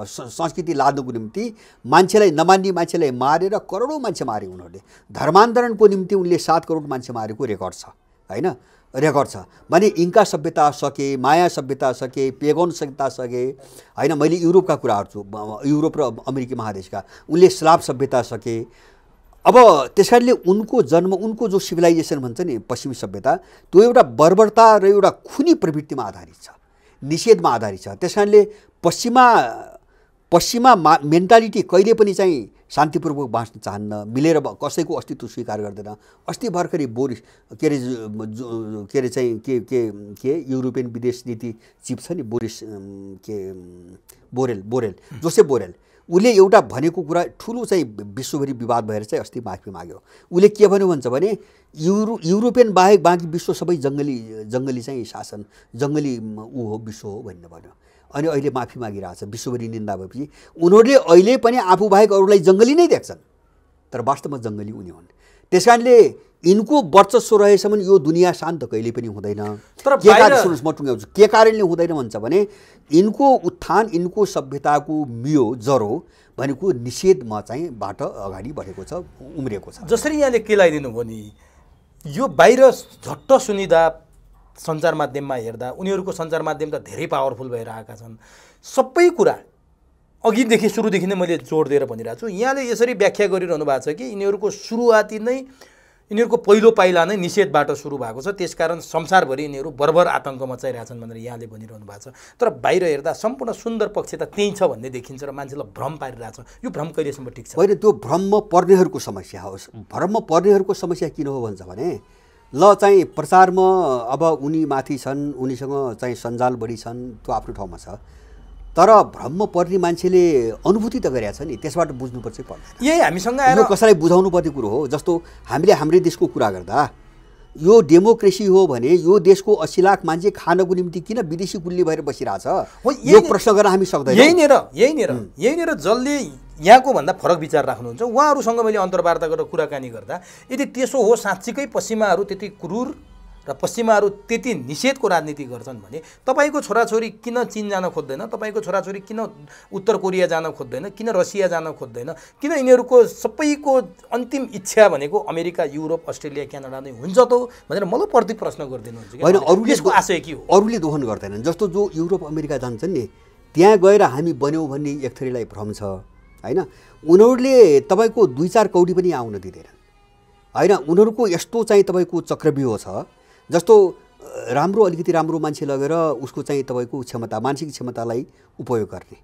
संस्कृति लाद्नुको निम्ति मान्छेलाई नमान्ने मान्छेलाई मारेर करोडौँ मान्छे मारे उनीहरूले। धर्मान्तरणको निम्ति उनले 7 करोड मान्छे मारेको रेकर्ड छ होइन, रेकर्ड छ। माने इन्का सभ्यता सके, माया सभ्यता सके, पेगोन सभ्यता सके होइन। मैले युरोपका कुराहरू छु, युरोप र अमेरिकी महादेशका, उनले स्लाव सभ्यता सके। अब त्यस कारणले उनको जन्म, उनको जो सिभिलाइजेसन भन्छ नि पश्चिमी सभ्यता, त्यो एउटा बर्बरता र एउटा खुनी प्रवृत्तिमा आधारित छ, निषेधमा आधारित छ। त्यस कारणले पश्चिमा मेन्टालिटी कहिले पनि चाहिँ शान्तिपूर्वक बाँच्न चाहन्न, मिलेर कसैको अस्तित्व स्वीकार गर्दैन। अस्ति भर्खरै बोरिस के अरे चाहिँ के युरोपियन विदेश नीति चिफ छ नि, बोरेल जोसेफ बोरेल, उसले एउटा भनेको कुरा ठुलो चाहिँ विश्वभरि विवाद भएर चाहिँ अस्ति माफी माग्यो। उसले के भन्यो भन्छ भने युरोपियन बाहेक बाँकी विश्व सबै जङ्गली चाहिँ शासन, जङ्गली ऊ हो, विश्व हो भन्ने भन्यो। अनि अहिले माफी मागिरहेछ विश्वभरि निन्दा भएपछि। उनीहरूले अहिले पनि आफू बाहेक अरूलाई जङ्गली नै देख्छन्, तर वास्तवमा जङ्गली उनी हुन्। त्यस कारणले यिनको वर्चस्व रहेसम्म यो दुनियाँ शान्त कहिले पनि हुँदैन। तर सुन्नुहोस् म टुङ्ग्याउँछु, के कारणले हुँदैन भन्छ भने यिनको उत्थान, यिनको सभ्यताको मियो जरो भनेको निषेधमा चाहिँ बाट अगाडि बढेको छ, उम्रेको छ। जसरी यहाँले के लगाइदिनु भयो नि, यो बाहिर झट्ट सुनिदा सञ्चार माध्यममा हेर्दा उनीहरूको सञ्चार माध्यम त धेरै पावरफुल भएर आएका छन्। सबै कुरा अघिदेखि सुरुदेखि नै मैले जोड दिएर भनिरहेको छु। यहाँले यसरी व्याख्या गरिरहनु भएको छ कि यिनीहरूको सुरुवाती नै, यिनीहरूको पहिलो पाइला नै निषेधबाट सुरु भएको छ, त्यसकारण संसारभरि यिनीहरू बर्बर आतङ्क मचाइरहेछन् भनेर यहाँले भनिरहनु भएको छ। तर बाहिर हेर्दा सम्पूर्ण सुन्दर पक्ष त त्यही छ भन्ने देखिन्छ र मान्छेलाई भ्रम पारिरहेछ। यो भ्रम कहिलेसम्म ठिक छ? होइन, त्यो भ्रममा पर्नेहरूको समस्या हो। भ्रममा पर्नेहरूको समस्या किन हो भन्छ भने ल चाहिँ प्रचारमा अब उनी माथि छन्, उनीसँग चाहिँ सञ्जाल बढी छन्, त्यो आफ्नो ठाउँमा छ। तर भ्रममा पर्ने मान्छेले अनुभूति त गरेका छ नि, त्यसबाट बुझ्नुपर्छ पर्दैन। यही हामीसँग आएर यो कसैलाई बुझाउनु पर्ने कुरो हो। जस्तो हामीले हाम्रै देशको कुरा गर्दा यो डेमोक्रेसी हो भने यो देशको 80 लाख मान्छे खानको निम्ति किन विदेशी गुल्ली भएर बसिरहेछ, यो प्रश्न गर्न हामी सक्दैनौँ। यहीँनिर जसले यहाँको भन्दा फरक विचार राख्नुहुन्छ उहाँहरूसँग मैले अन्तर्वार्ता गरेर कुराकानी गर्दा यदि त्यसो हो, साँच्चीकै पश्चिमाहरू त्यति क्रूर र पश्चिमाहरू त्यति निषेधको राजनीति गर्छन् भने तपाईँको छोराछोरी किन चीन जान खोज्दैन, तपाईँको छोराछोरी किन उत्तर कोरिया जान खोज्दैन, किन रसिया जान खोज्दैन, किन यिनीहरूको सबैको अन्तिम इच्छा भनेको अमेरिका, युरोप, अस्ट्रेलिया, क्यानाडा नै हुन्छ त भनेर मलाई प्रति प्रश्न गरिदिनुहुन्छ कि? होइन, अरूले यसको आशय के हो? अरूले दोहन गर्दैनन्। जस्तो जो युरोप अमेरिका जान्छन् नि, त्यहाँ गएर हामी बन्यौँ भन्ने एक थरीलाई भ्रम छ होइन। उनीहरूले तपाईँको 2-4 कौडी पनि आउन दिँदैनन् होइन। उनीहरूको यस्तो चाहिँ तपाईँको चक्रव्यूह छ, जस्तो अलिकति राम्रो मान्छे लगेर उसको चाहिँ तपाईँको क्षमता, मानसिक क्षमतालाई उपयोग गर्ने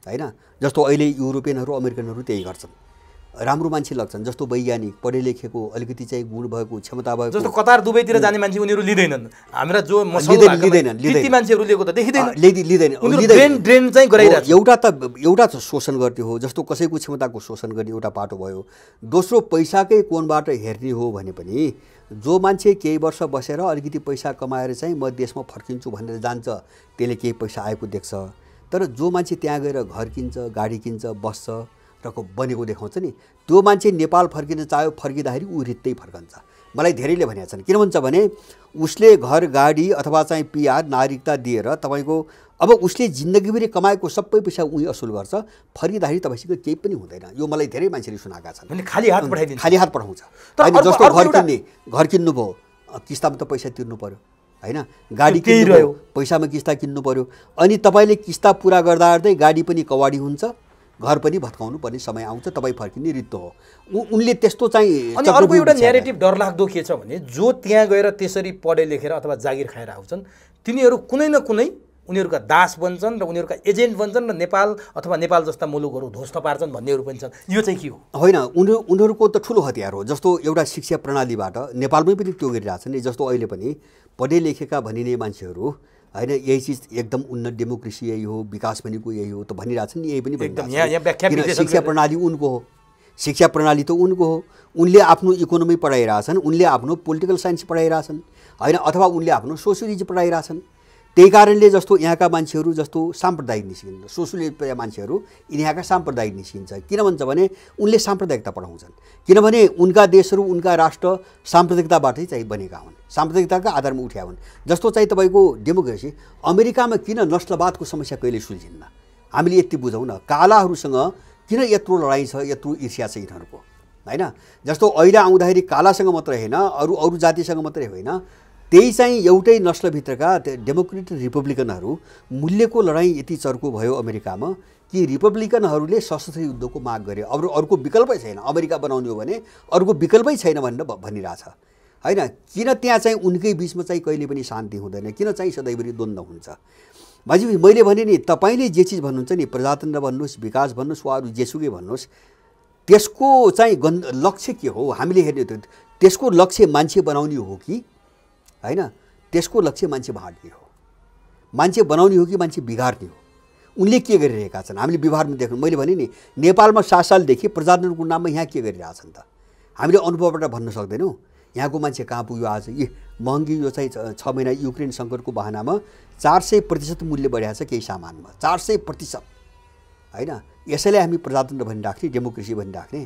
होइन। जस्तो अहिले युरोपियनहरू, अमेरिकनहरू त्यही गर्छन्, राम्रो मान्छे लाग्छन्। जस्तो वैज्ञानिक, पढे लेखेको, अलिकति चाहिँ गुण भएको, क्षमता भएको। जस्तो कतार दुबईतिर जाने मान्छे उनीहरू लिँदैनन्। हाम्रा जो लिँदैन मान्छेहरू लिएको त देखिँदैन, लिँदैन ड्रेन चाहिँ गराइरहेको। एउटा त शोषण गर्ने हो, जस्तो कसैको क्षमताको शोषण गर्ने एउटा बाटो भयो। दोस्रो पैसाकै कोणबाट हेर्ने हो भने पनि जो मान्छे केही वर्ष बसेर अलिकति पैसा कमाएर चाहिँ म देशमा फर्किन्छु भनेर जान्छ, त्यसले केही पैसा आएको देख्छ। तर जो मान्छे त्यहाँ गएर घर किन्छ, गाडी किन्छ, बस्छ, बनेको देखाउँछ नि, त्यो मान्छे नेपाल फर्किन चाह्यो, फर्किँदाखेरि ऊ रित्तै फर्कन्छ। मलाई धेरैले भनेका छन्। किन भन्छ भने उसले घर गाडी अथवा चाहिँ पिआर नागरिकता दिएर तपाईँको अब उसले जिन्दगीभरि कमाएको सबै पैसा उही असुल गर्छ, फर्किँदाखेरि तपाईँसँग केही पनि हुँदैन। यो मलाई धेरै मान्छेले सुनाएका छन्। खाली हात पठाइदिन्छ, खाली हात पठाउँछ। होइन जस्तो घर किन्नुभयो, किस्तामा त पैसा तिर्नु पर्यो होइन, गाडी किन्नुभयो पैसामा किस्ता किन्नु पर्यो, अनि तपाईँले किस्ता पुरा गर्दा गर्दै गाडी पनि कवाडी हुन्छ, घर पनि भत्काउनु पर्ने समय आउँछ, तपाईँ फर्किने रित्तो हो। उनले त्यस्तो चाहिँ। अनि अर्को एउटा न्यारेटिभ डरलाग्दो के छ भने जो त्यहाँ गएर त्यसरी पढे लेखेर अथवा जागिर खाएर आउँछन् तिनीहरू कुनै न कुनै उनीहरूका दास बन्छन् र उनीहरूका एजेन्ट बन्छन् र नेपाल अथवा नेपाल जस्ता मुलुकहरू ध्वस्त पार्छन् भन्नेहरू पनि छन्। यो चाहिँ के हो? होइन, उनीहरूको त ठुलो हतियार हो। जस्तो एउटा शिक्षा प्रणालीबाट नेपालमै पनि त्यो गरिरहेछन्। जस्तो अहिले पनि पढे लेखेका भनिने मान्छेहरू होइन यही चिज एकदम उन्नत डेमोक्रेसी यही हो, विकास भनेको यही हो त भनिरहेछन्। यही पनि भनिरहेछन्। शिक्षा प्रणाली उनको हो, शिक्षा प्रणाली त उनको हो। उनले आफ्नो इकोनोमी पढाइरहेछन्, उनले आफ्नो पोलिटिकल साइन्स पढाइरहेछन् होइन, अथवा उनले आफ्नो सोसियोलोजी पढाइरहेछन्। त्यही कारणले जस्तो यहाँका मान्छेहरू जस्तो साम्प्रदायिक निस्किन्छ, सोसियोलोजी मान्छेहरू यहाँका साम्प्रदायिक निस्किन्छ। किन भन्छ भने उनले साम्प्रदायिकता पढाउँछन्, किनभने उनका देशहरू उनका राष्ट्र साम्प्रदायिकताबाटै चाहिँ बनेका हुन्, साम्प्रदायिकताका आधारमा उठ्या हुन्। जस्तो चाहिँ तपाईँको डेमोक्रेसी अमेरिकामा किन नस्लवादको समस्या कहिले सुल्झिन्न, हामीले यति बुझौँ न। कालाहरूसँग किन यत्रो लडाइँ छ, यत्रो ईर्ष्या छ यिनीहरूको होइन। जस्तो अहिले आउँदाखेरि कालासँग मात्रै होइन, अरू जातिसँग मात्रै होइन, त्यही चाहिँ एउटै नस्लभित्रका डेमोक्रेट रिपब्लिकनहरू मूल्यको लडाइँ यति चर्को भयो अमेरिकामा कि रिपब्लिकनहरूले सशस्त्र युद्धको माग गरे। अब अर्को विकल्पै छैन, अमेरिका बनाउने हो भने अर्को विकल्पै छैन भनेर भनिरहेछ होइन। किन त्यहाँ चाहिँ उनकै बिचमा चाहिँ कहिले पनि शान्ति हुँदैन, किन चाहिँ सधैँभरि द्वन्द्व हुन्छ। भाइ मैले भने नि तपाईँले जे चिज भन्नुहुन्छ नि, प्रजातन्त्र भन्नुहोस्, विकास भन्नुहोस्, वा अरू जेसुकै भन्नुहोस्, त्यसको चाहिँ लक्ष्य के हो हामीले हेर्ने त। त्यसको लक्ष्य मान्छे बनाउने हो कि होइन, त्यसको लक्ष्य मान्छे बाँड्ने हो, मान्छे बनाउने हो कि मान्छे बिगार्ने हो। उनले के गरिरहेका छन् हामीले व्यवहारमा देख्नु। मैले भने नि नेपालमा 7 सालदेखि प्रजातन्त्रको नाममा यहाँ के गरिरहेछन् त हामीले अनुभवबाट भन्न सक्दैनौँ। यहाँको मान्छे कहाँ पुग्यो आज? महँगी यो चाहिँ 6 महिना युक्रेन सङ्कटको बहानामा 400% मूल्य बढाएको छ केही सामानमा, 400% होइन। यसैलाई हामी प्रजातन्त्र भनिराख्ने, डेमोक्रेसी भनिराख्ने,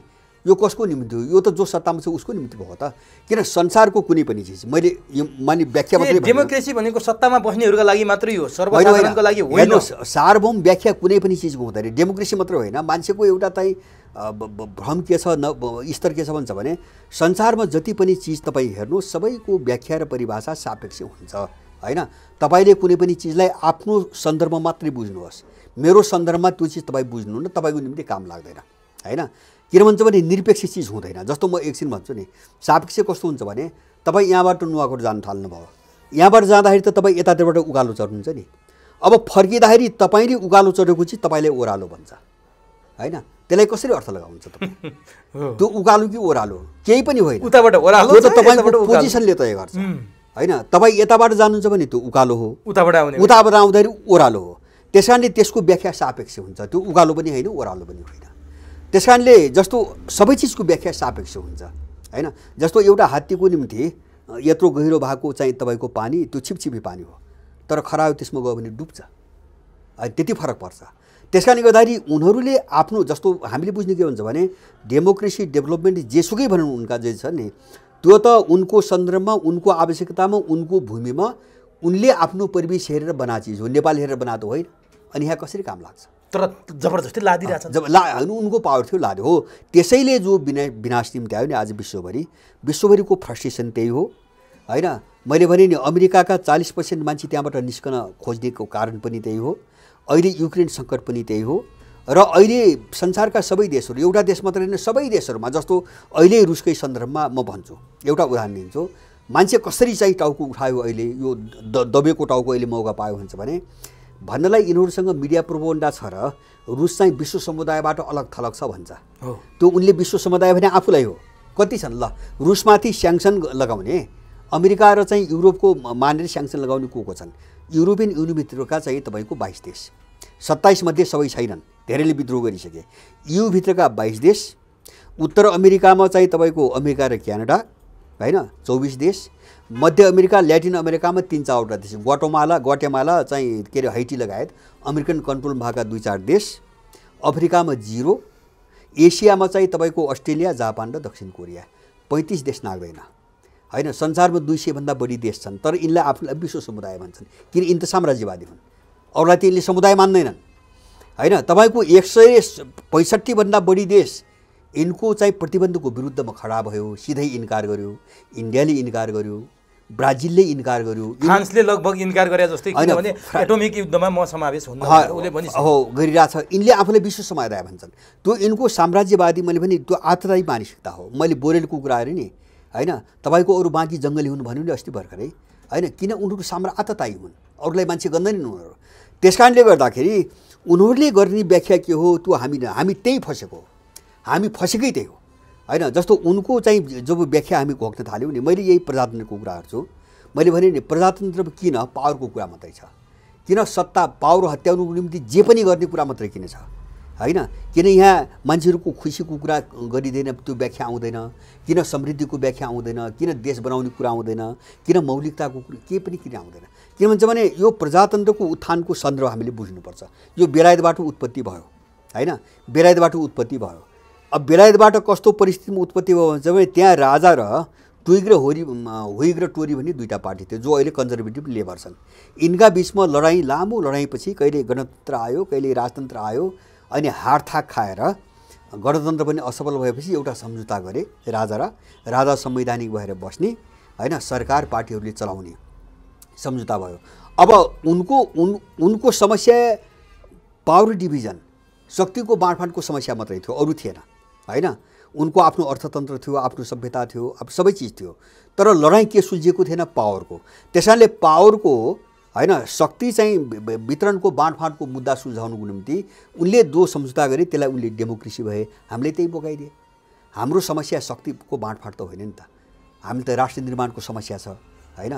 यो कसको निम्ति हो? यो त जो सत्तामा छ उसको निम्ति भयो त। किन संसारको कुनै पनि चिज मैले यो माने व्याख्या मात्रै डेमोक्रेसी भनेको सत्तामा बस्नेहरूका लागि मात्रै हो, सर्वसाधारणको लागि होइन। सार्वभौम व्याख्या कुनै पनि चिजको हुँदैन। डेमोक्रेसी मात्रै होइन, मान्छेको एउटा चाहिँ भ्रम के छ स्तर के छ भन्छ भने संसारमा जति पनि चिज तपाईँ हेर्नुहोस् सबैको व्याख्या र परिभाषा सापेक्ष हुन्छ होइन। तपाईँले कुनै पनि चिजलाई आफ्नो सन्दर्भमा मात्रै बुझ्नुहोस्, मेरो सन्दर्भमा त्यो चिज तपाईँ बुझ्नुहुन्न, तपाईँको निम्ति काम लाग्दैन होइन। किन भन्छ भने निरपेक्ष चिज हुँदैन। जस्तो म एकछिन भन्छु नि, सापेक्ष कस्तो हुन्छ भने तपाईँ यहाँबाट नुवाकोट जान थाल्नुभयो, यहाँबाट जाँदाखेरि त तपाईँ यतातिरबाट उकालो चढ्नुहुन्छ नि, अब फर्किँदाखेरि तपाईँले उकालो चढेको चिज तपाईँलाई ओह्रालो भन्छ होइन। त्यसलाई कसरी अर्थ लगाउँछ तपाईँ? त्यो उकालो कि ओह्रालो केही पनि होइन, उताबाट ओह्रालो त्यो त तपाईँको पोजिसनले तय गर्छ होइन। तपाईँ यताबाट जानुहुन्छ भने त्यो उकालो हो, उताबाट आउँदाखेरि ओह्रालो हो। त्यस कारणले त्यसको व्याख्या सापेक्ष हुन्छ, त्यो उकालो पनि होइन ओह्रालो पनि होइन। त्यस कारणले जस्तो सबै चिजको व्याख्या सापेक्ष हुन्छ होइन। जस्तो एउटा हात्तीको निम्ति यत्रो गहिरो भएको चाहिँ तपाईँको पानी त्यो छिपछिपी पानी हो, तर खरायो त्यसमा गयो भने डुब्छ, त्यति फरक पर्छ। त्यस कारणले गर्दाखेरि उनीहरूले आफ्नो जस्तो हामीले बुझ्ने के भन्छ भने डेमोक्रेसी डेभलपमेन्ट जेसुकै भनौँ उनका जे छ नि, त्यो त उनको सन्दर्भमा, उनको आवश्यकतामा, उनको भूमिमा उनले आफ्नो परिवेश हेरेर बना चिज हो, नेपाल हेरेर बनाएको होइन। अनि यहाँ कसरी काम लाग्छ? तर जबरजस्ती लादिरहेछ, उनको पावर थियो लाद्यो हो। त्यसैले जो विनाश निम्ति आयो नि आज विश्वभरिको फ्रस्ट्रेसन त्यही हो होइन। मैले भने नि अमेरिकाका 40% मान्छे त्यहाँबाट निस्कन खोज्नेको कारण पनि त्यही हो, अहिले युक्रेन सङ्कट पनि त्यही हो। र अहिले संसारका सबै देशहरू, एउटा देश मात्रै होइन सबै देशहरूमा, जस्तो अहिले रुसकै सन्दर्भमा म भन्छु, एउटा उदाहरण दिन्छु, मान्छे कसरी चाहिँ टाउको उठायो अहिले, यो दबेको टाउको अहिले मौका पायो भन्छ भने भन्नलाई यिनीहरूसँग मिडिया प्रोपोगन्डा छ र रुस चाहिँ विश्व समुदायबाट अलग थलग छ भन्छ। त्यो उनले विश्व समुदाय भने आफूलाई हो, कति छन् ल रुसमाथि स्याङ्सन लगाउने, अमेरिका र चाहिँ युरोपको मानेर स्याङ्सन लगाउने को छन्? युरोपियन युनियनभित्रका चाहिँ तपाईँको 22 देश, 27 मध्ये सबै छैनन्, धेरैले विद्रोह गरिसके। युभित्रका 22 देश, उत्तर अमेरिकामा चाहिँ तपाईँको अमेरिका र क्यानाडा होइन 24 देश, मध्य अमेरिका ल्याटिन अमेरिकामा 3-4वटा देश, ग्वाटेमाला चाहिँ के अरे हैटी लगायत अमेरिकन कन्ट्रोलमा भएका 2-4 देश, अफ्रिकामा 0, एसियामा चाहिँ तपाईँको अस्ट्रेलिया, जापान र दक्षिण कोरिया 35 देश नाग्दैन होइन। संसारमा 200 भन्दा बढी देश छन्, तर यिनलाई आफूलाई विश्व समुदाय भन्छन्। किन? यिन त साम्राज्यवादी हुन्, अरूलाई त यिनले समुदाय मान्दैनन् होइन। तपाईँको 165 भन्दा बढी देश यिनको चाहिँ प्रतिबन्धको विरुद्धमा खडा भयो, सिधै इन्कार गर्यो। इन्डियाले इन्कार गर्यो, ब्राजिलले इन्कार गर्यो, फ्रान्सले लगभग इन्कार गरे जस्तै, किनभने एटोमिक युद्धमा म समावेश हुन्न उसले भनिसक्यो हो गरिरहेछ। यिनले आफूलाई विश्व समुदाय भन्छन्। त्यो यिनको साम्राज्यवादी, मैले भने त्यो आततायी मानसिकता हो। मैले बोरेलको कुरा गरेँ नि होइन, तपाईँको अरू बाँकी जङ्गली हुन् भन्यो नि अस्ति भर्खरै होइन। किन? उनीहरू आततायी हुन्, अरूलाई मान्छे गर्दैनन् उनीहरू। त्यस कारणले गर्दाखेरि उनीहरूले गर्ने व्याख्या के हो त्यो हामी त्यही फसेको हो, हामी फसेकै त्यही हो होइन। जस्तो उनको चाहिँ जब व्याख्या हामी घोक्न थाल्यौँ नि, मैले यही प्रजातन्त्रको कुरा गर्छु। मैले भने नि प्रजातन्त्र किन? पावरको कुरा मात्रै छ। किन? सत्ता पावर हत्याउनुको निम्ति जे पनि गर्ने कुरा मात्रै किन छ होइन। किन यहाँ मान्छेहरूको खुसीको कुरा गरिँदैन, त्यो व्याख्या आउँदैन। किन समृद्धिको व्याख्या आउँदैन? किन देश बनाउने कुरा आउँदैन? किन मौलिकताको कुरा के पनि किन आउँदैन? किन भन्छ भने यो प्रजातन्त्रको उत्थानको सन्दर्भ हामीले बुझ्नुपर्छ। यो बेलायतबाट उत्पत्ति भयो होइन, बेलायतबाट उत्पत्ति भयो। अब बेलायतबाट कस्तो परिस्थितिमा उत्पत्ति भयो भन्छ भने त्यहाँ राजा र हुइग र टोरी भन्ने दुईवटा पार्टी थियो, जो अहिले कन्जर्भेटिभ लेबर छन्। यिनका बिचमा लडाइँ, लामो लडाइँपछि कहिले गणतन्त्र आयो, कहिले राजतन्त्र आयो। अनि हारथाक खाएर गणतन्त्र पनि असफल भएपछि एउटा सम्झौता गरे राजा संवैधानिक भएर बस्ने होइन, सरकार पार्टीहरूले चलाउने सम्झौता भयो। अब उनको समस्या पावर डिभिजन, शक्तिको बाँडफाँडको समस्या मात्रै थियो, अरू थिएन होइन। उनको आफ्नो अर्थतन्त्र थियो, आफ्नो सभ्यता थियो, अब सबै चिज थियो। तर लडाइँ के सुल्झिएको थिएन? पावरको। त्यसैले पावरको होइन, शक्ति चाहिँ वितरणको बाँडफाँडको मुद्दा सुल्झाउनुको निम्ति उनले जो सम्झौता गरे त्यसलाई उनले डेमोक्रेसी भए, हामीले त्यही बोकाइदिए। हाम्रो समस्या शक्तिको बाँडफाँड त होइन नि त, हामी त राष्ट्र निर्माणको समस्या छ होइन।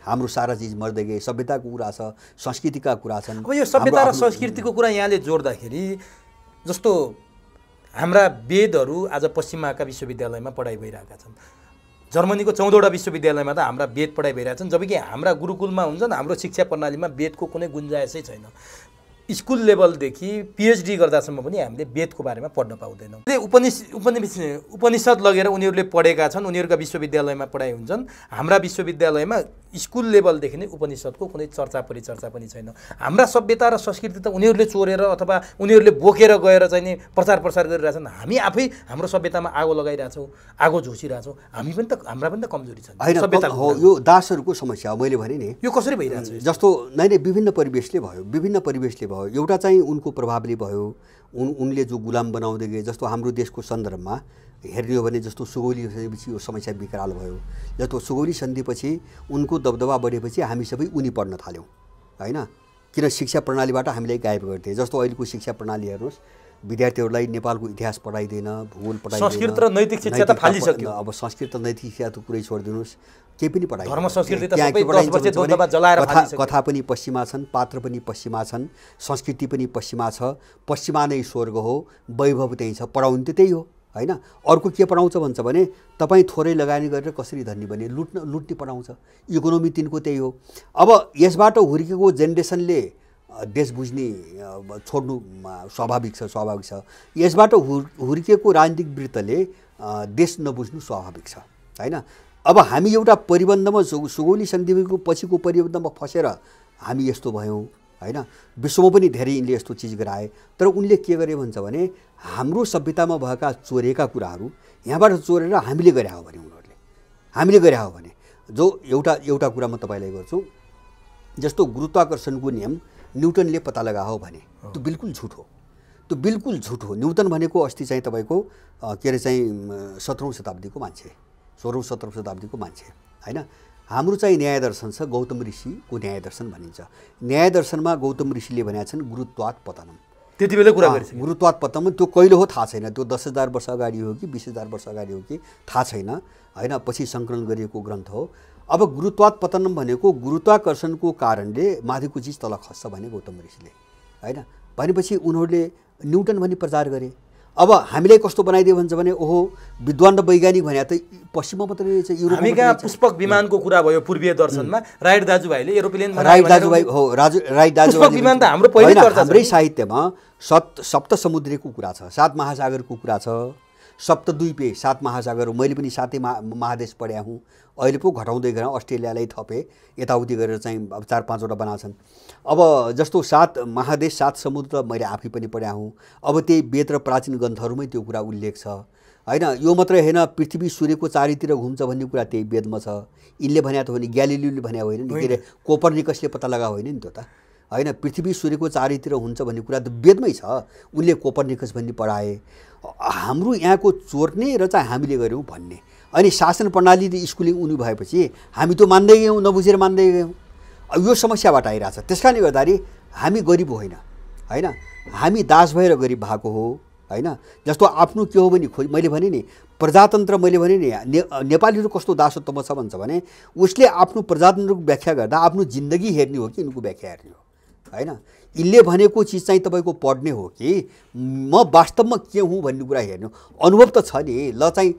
हाम्रो सारा चिज मर्दै गए, सभ्यताको कुरा छ, संस्कृतिका कुरा छन्। अब यो सभ्यता र संस्कृतिको कुरा यहाँले जोड्दाखेरि जस्तो हाम्रा वेदहरू आज पश्चिमाका विश्वविद्यालयमा पढाइ भइरहेका छन्। जर्मनीको 14वटा विश्वविद्यालयमा त हाम्रा वेद पढाइ भइरहेका छन्, जबकि हाम्रा गुरुकुलमा हुन्छन्, हाम्रो शिक्षा प्रणालीमा वेदको कुनै गुन्जायसै छैन। स्कुल लेभलदेखि पिएचडी गर्दासम्म पनि हामीले वेदको बारेमा पढ्न पाउँदैनौँ। उपनिषद लगेर उनीहरूले पढेका छन्, उनीहरूका विश्वविद्यालयमा पढाइ हुन्छन्। हाम्रा विश्वविद्यालयमा स्कुल लेभलदेखि नै उपनिषदको कुनै चर्चा परिचर्चा पनि छैन। हाम्रा सभ्यता र संस्कृति त उनीहरूले चोरेर अथवा उनीहरूले बोकेर गएर चाहिँ नि प्रचार गरिरहेछन्। हामी आफै हाम्रो सभ्यतामा आगो लगाइरहेछौँ, आगो झोसिरहेछौँ। हाम्रा पनि त कमजोरी छ सभ्यता हो। यो दासहरूको समस्या हो। मैले भने नि यो कसरी भइरहेछ? जस्तो नै विभिन्न परिवेशले भयो। एउटा चाहिँ उनको प्रभावले भयो, उनले जो गुलाम बनाउँदै गए। जस्तो हाम्रो देशको सन्दर्भमा हेर्ने हो भने जस्तो सुगौली सन्धिपछि यो समस्या विकराल भयो। जस्तो सुगौली सन्धिपछि उनको दबदबा बढेपछि हामी सबै उनी पढ्न थाल्यौँ होइन। किन? शिक्षा प्रणालीबाट हामीलाई गायब गर्थे। जस्तो अहिलेको शिक्षा प्रणाली हेर्नुहोस्, विद्यार्थीहरूलाई नेपालको इतिहास पढाइँदैन, भूगोल पढाइँदैन, संस्कृत र नैतिक शिक्षा त फालिसक्यो। अब संस्कृत र नैतिक शिक्षा त कुरै छोडिदिनुहोस्, केही पनि पढाइ धर्म संस्कृति त सबै 10 वर्ष दबदबा जलाएर फालिसक्यो। कथा पनि पश्चिमा छन्, पात्र पनि पश्चिमा छन्, संस्कृति पनि पश्चिमा छ। पश्चिमा नै स्वर्ग हो, वैभव त्यही छ, पढाउनु त त्यही हो होइन। अर्को के पढाउँछ भन्छ भने तपाईँ थोरै लगानी गरेर कसरी धनी बने, लुट्ने पढाउँछ। इकोनोमी तिनको त्यही हो। अब यसबाट हुर्केको जेनेरेसनले देश बुझ्ने छोड्नु स्वाभाविक छ। यसबाट हुर्किएको राजनीतिक वृत्तले देश नबुझ्नु स्वाभाविक छ होइन। अब हामी एउटा परिबन्धमा सुगौली सन्धिको पछिको परिबन्धमा फसेर हामी यस्तो भयौँ होइन। विश्वमा पनि धेरै यिनले यस्तो चिज गराए। तर उनले के गरे भन्छ भने हाम्रो सभ्यतामा भएका चोरेका कुराहरू यहाँबाट चोरेर हामीले गरे हो भने जो एउटा कुरा म तपाईँलाई गर्छु। जस्तो गुरुत्वाकर्षणको नियम न्युटनले पत्ता लगाओ भने त्यो बिल्कुल झुट हो। न्युटन भनेको अस्ति चाहिँ तपाईँको के अरे चाहिँ 17औं शताब्दीको मान्छे, 16औं 17औं शताब्दीको मान्छे होइन। हाम्रो चाहिँ न्याय दर्शन छ, गौतम ऋषिको न्याय दर्शन भनिन्छ। न्याय दर्शनमा गौतम ऋषिले भनेका छन् गुरुत्वात् पतनम। त्यति बेला कुरा गरिन्छ गुरुत्वात् पतनम। त्यो कहिले हो थाहा छैन, त्यो 10,000 वर्ष अगाडि हो कि 20,000 वर्ष अगाडि हो कि थाहा छैन होइन। पछि सङ्कलन गरिएको ग्रन्थ हो। अब गुरुत्वात् पतनम भनेको गुरुत्वाकर्षणको कारणले माथिको चिज तल खस्छ भने गौतम ऋषिले होइन। भनेपछि उनीहरूले न्युटन भनी प्रचार गरे। अब हामीलाई कस्तो बनाइदियो भन्छ भने ओहो विद्वान र वैज्ञानिक भने त पश्चिममा मात्रै रहेछ, युरोपमा हामी कहाँ पुष्पक विमानको कुरा भयो पूर्वीय दर्शनमा, राइट दाजुभाइले एरोप्लेन राइट दाजुभाइ हो, राइट दाजुभाइ पुष्पक विमान त हाम्रो पहिलो चर्चा छ। हाम्रै साहित्यमा सप्त समुद्रको कुरा छ, 7 महासागरको कुरा छ, सप्तद्वीपे 7 महासागर, मैले पनि 7 महादेश पढ्या हुँ। अहिले पो घटाउँदै गएर अस्ट्रेलियालाई थपे, यताउति गरेर चाहिँ अब 4-5वटा बनाछन्। अब जस्तो 7 महादेश 7 समुद्र मैले आफै पनि पढ्या हुँ। अब त्यही वेद र प्राचीन ग्रन्थहरूमै त्यो कुरा उल्लेख छ हैन। यो मात्रै हैन, पृथ्वी सूर्यको चारैतिर घुम्छ भन्ने कुरा त्यही वेदमा छ। यिनले भन्या त हो नि, ग्यालिलियोले भन्या होइन नि, के अरे कोपरनिकसले पत्ता लगा होइन नि त्यो त हैन। पृथ्वी सूर्यको चारैतिर हुन्छ भन्ने कुरा त वेदमै छ, उनले कोपरनिकस भन्ने पढाए। हाम्रो यहाँको चोर्ने र चाहिँ हामीले गऱ्यौँ भन्ने, अनि शासन प्रणाली र स्कुलिङ उनी भएपछि हामी त मान्दै गयौँ, नबुझेर मान्दै गयौँ। अब यो समस्याबाट आइरहेछ। त्यस कारणले गर्दाखेरि हामी गरिब होइन हैन, हामी दास भएर गरिब भएको हो हैन। जस्तो आफ्नो के हो भने मैले भने नि प्रजातन्त्र, मैले भने नि नेपालीहरू कस्तो दासत्वमा छ भन्छ भने उसले आफ्नो प्रजातन्त्रको व्याख्या गर्दा आफ्नो जिन्दगी हेर्ने हो कि यिनको व्याख्या हेर्ने हो हैन। यिनले भनेको चिज चाहिँ तपाईँको पढ्ने हो कि म वास्तवमा के हुँ भन्ने कुरा हेर्नु। अनुभव त छ नि, ल चाहिँ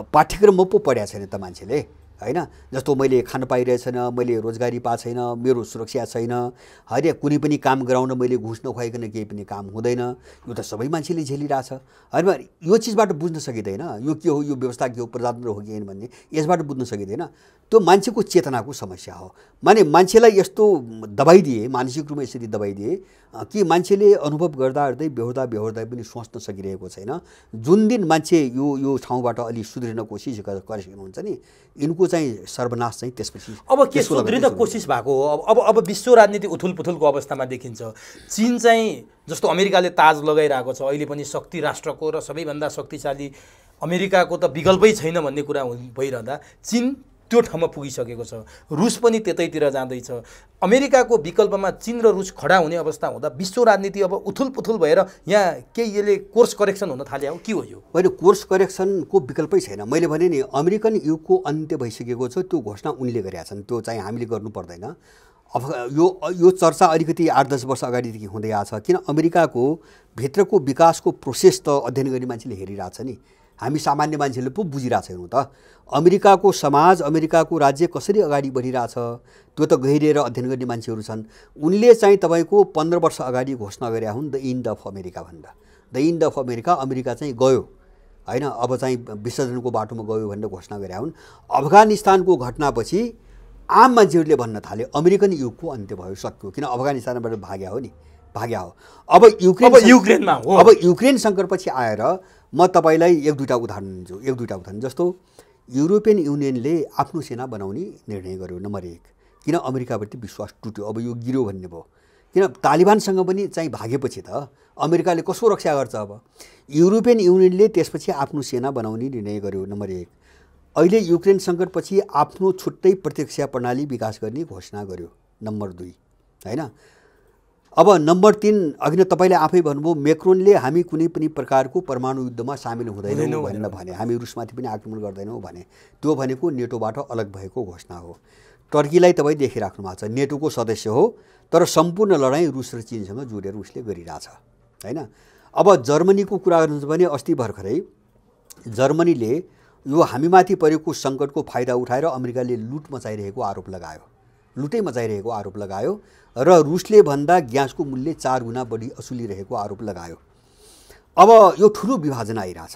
पाठ्यक्रममा पो पढ्या छैन त मान्छेले हैन। जस्तो मैले खान पाइरहेको छैन, मैले रोजगारी पाएको छैन, मेरो सुरक्षा छैन हैन, कुनै पनि काम गराउन मैले घुस नखुवाइकन केही पनि काम हुँदैन, यो त सबै मान्छेले झेलिरहेछ हैन। यो चिजबाट बुझ्न सकिँदैन यो के हो, यो व्यवस्था के हो, प्रजातन्त्र हो कि होइन भन्ने यसबाट बुझ्न सकिँदैन। त्यो मान्छेको चेतनाको समस्या हो। माने मान्छेलाई यस्तो दबाई दिए, मानसिक रूपमा यसरी दबाई दिए कि मान्छेले अनुभव गर्दा गर्दै बेहोर्दा पनि सोच्न सकिरहेको छैन। जुन दिन मान्छे यो ठाउँबाट अलि सुध्रिन कोसिस गरिनुहुन्छ नि, यिनको चाहिँ सर्वनाश चाहिँ त्यसपछि। अब के सुध्रिन कोसिस भएको हो? अब विश्व राजनीति उथुलपुथुलको अवस्थामा देखिन्छ। चीन चाहिँ जस्तो अमेरिकाले ताज लगाइरहेको छ, अहिले पनि शक्ति राष्ट्रको र सबैभन्दा शक्तिशाली अमेरिकाको त विकल्पै छैन भन्ने कुरा भइरहँदा चीन त्यो ठाउँमा पुगिसकेको छ। रुस पनि त्यतैतिर जाँदैछ। अमेरिकाको विकल्पमा चीन र रुस खडा हुने अवस्था हुँदा विश्व राजनीति अब उथुलपुथुल भएर यहाँ केही यसले कोर्स करेक्सन हुन थाल्यो हो, के हो यो? होइन, कोर्स करेक्सनको विकल्पै छैन। मैले भने नि अमेरिकन युगको अन्त्य भइसकेको छ, त्यो घोषणा उनले गरेका छन्, त्यो चाहिँ हामीले गर्नु पर्दैन। अब यो चर्चा अलिकति 8-10 वर्ष अगाडिदेखि हुँदै आएको छ, किन अमेरिकाको भित्रको विकासको प्रोसेस त अध्ययन गर्ने मान्छेले हेरिरहेछ नि, हामी सामान्य मान्छेले पो बुझिरहेको छैनौँ त। अमेरिकाको समाज, अमेरिकाको राज्य कसरी अगाडि बढिरहेछ त्यो त गहिरिएर अध्ययन गर्ने मान्छेहरू छन्। उनले चाहिँ तपाईँको 15 वर्ष अगाडि घोषणा गरे हुन् द इन्ड अफ अमेरिका भन्दा। The end of America, America चाहिँ गयो हैन, अब चाहिँ विसर्जनको बाटोमा गयो भनेर घोषणा गरे हुन्। अफगानिस्तानको घटनापछि आम मान्छेहरूले भन्न थाले अमेरिकन युगको अन्त्य भयो, सक्यो, किन अफगानिस्तानबाट भाग्या हो नि, भाग्या हो। अब युक्रेनमा हो, अब युक्रेन सङ्कटपछि आएर म तपाईँलाई एक दुईवटा उदाहरण जस्तो युरोपियन युनियनले आफ्नो सेना बनाउने निर्णय गर्यो, नम्बर 1, किन अमेरिकाप्रति विश्वास टुट्यो, अब यो गिरो भन्ने भयो। किन तालिबानसँग पनि चाहिँ भागेपछि त अमेरिकाले कसो रक्षा गर्छ? अब युरोपियन युनियनले त्यसपछि आफ्नो सेना बनाउने निर्णय गर्यो, नम्बर 1। अहिले युक्रेन सङ्कटपछि आफ्नो छुट्टै प्रतिरक्षा प्रणाली विकास गर्ने घोषणा गर्यो, नम्बर 2 हैन। अब नम्बर 3, अघि नै तपाईँले आफै भन्नुभयो मेक्रोनले हामी कुनै पनि प्रकारको परमाणु युद्धमा सामेल हुँदैनौँ भनेर भने, हामी रुसमाथि पनि आक्रमण गर्दैनौँ भने, त्यो भनेको नेटोबाट अलग भएको घोषणा हो। टर्कीलाई तपाईँ देखिराख्नु भएको छ, नेटोको सदस्य हो, तर सम्पूर्ण लडाइँ रुस र चीनसँग जोडेर उसले गरिरहेछ हैन। अब जर्मनीको कुरा गर्नुहुन्छ भने अस्ति भर्खरै जर्मनीले यो हामीमाथि परेको सङ्कटको फाइदा उठाएर अमेरिकाले लुटै मचाइरहेको आरोप लगायो र रुसले भन्दा ग्यासको मूल्य 4 गुणा बढी असुलिरहेको आरोप लगायो। अब यो ठुलो विभाजन आइरहेछ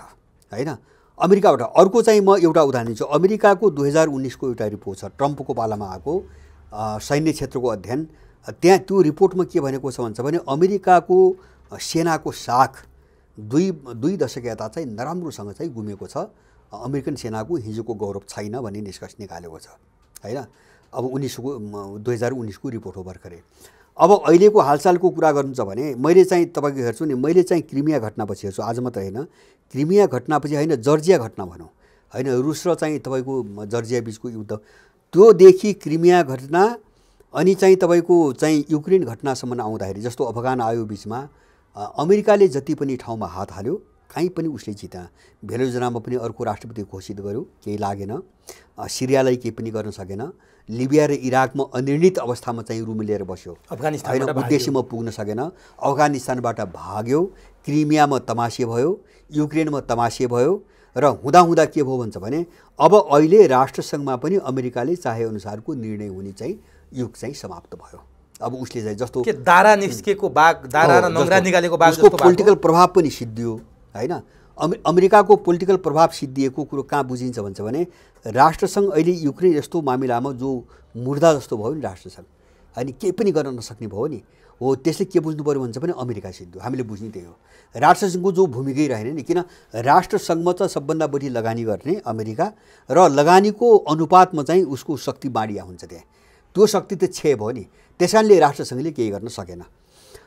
हैन अमेरिकाबाट। अर्को चाहिँ म एउटा उदाहरण दिन्छु, अमेरिकाको 2019 को एउटा रिपोर्ट छ, ट्रम्पको पालामा आएको सैन्य क्षेत्रको अध्ययन। त्यहाँ त्यो रिपोर्टमा के भनेको छ भन्छ भने अमेरिकाको सेनाको साख दुई दशक यता चाहिँ नराम्रोसँग चाहिँ गुमेको छ, अमेरिकन सेनाको हिजोको गौरव छैन भन्ने निष्कर्ष निकालेको छ हैन। अब 2019 को रिपोर्ट हो भर्खरै। अब अहिलेको हालसालको कुरा गर्नुहुन्छ भने मैले चाहिँ तपाईँको हेर्छु नि, मैले चाहिँ क्रिमिया घटनापछि हेर्छु, आज मात्र होइन, क्रिमिया घटनापछि होइन, जर्जिया घटना भनौँ हैन, रुस र चाहिँ तपाईँको जर्जिया बिचको युद्ध, त्योदेखि क्रिमिया घटना अनि चाहिँ तपाईँको चाहिँ युक्रेन घटनासम्म आउँदाखेरि जस्तो अफगान आयो बिचमा, अमेरिकाले जति पनि ठाउँमा हात हाल्यो कहीँ पनि उसले जिता। भेनेजुएलामा पनि अर्को राष्ट्रपति घोषित गर्यो, केही लागेन। सिरियालाई केही पनि गर्न सकेन। लिबिया र इराकमा अनिर्णित अवस्थामा चाहिँ रुम लिएर बस्यो, अफगानिस्तानमा उद्देश्यमा पुग्न सकेन, अफगानिस्तानबाट भाग्यो, क्रिमियामा तमासे भयो, युक्रेनमा तमासे भयो र हुँदा के भयो भन्छ भने अब अहिले राष्ट्रसङ्घमा पनि अमेरिकाले चाहेअनुसारको निर्णय हुने चाहिँ युग चाहिँ समाप्त भयो। अब उसले चाहिँ जस्तो के दारा निस्केको बाघ, दारा र नङ्ग्रा निकालेको बाघ जस्तो पोलिटिकल प्रभाव पनि सिद्धियो हैन। अमेरिकाको पोलिटिकल प्रभाव सिद्धिएको कुरो कहाँ बुझिन्छ भन्छ भने राष्ट्रसङ्घ अहिले युक्रेन जस्तो मामिलामा जो मुर्दा जस्तो भयो नि राष्ट्रसङ्घ, अनि केही पनि गर्न नसक्ने भयो नि, हो त्यसले के बुझ्नु पऱ्यो भन्छ भने अमेरिका सिद्धियो। हामीले बुझ्ने त्यही हो। राष्ट्रसङ्घको जो भूमिकै रहेन नि, किन राष्ट्रसङ्घमा त सबभन्दा बढी लगानी गर्ने अमेरिका र लगानीको अनुपातमा चाहिँ उसको शक्ति बाँडिया हुन्छ त्यहाँ, त्यो शक्ति त क्षय भयो नि, त्यस कारणले राष्ट्रसङ्घले केही गर्न सकेन।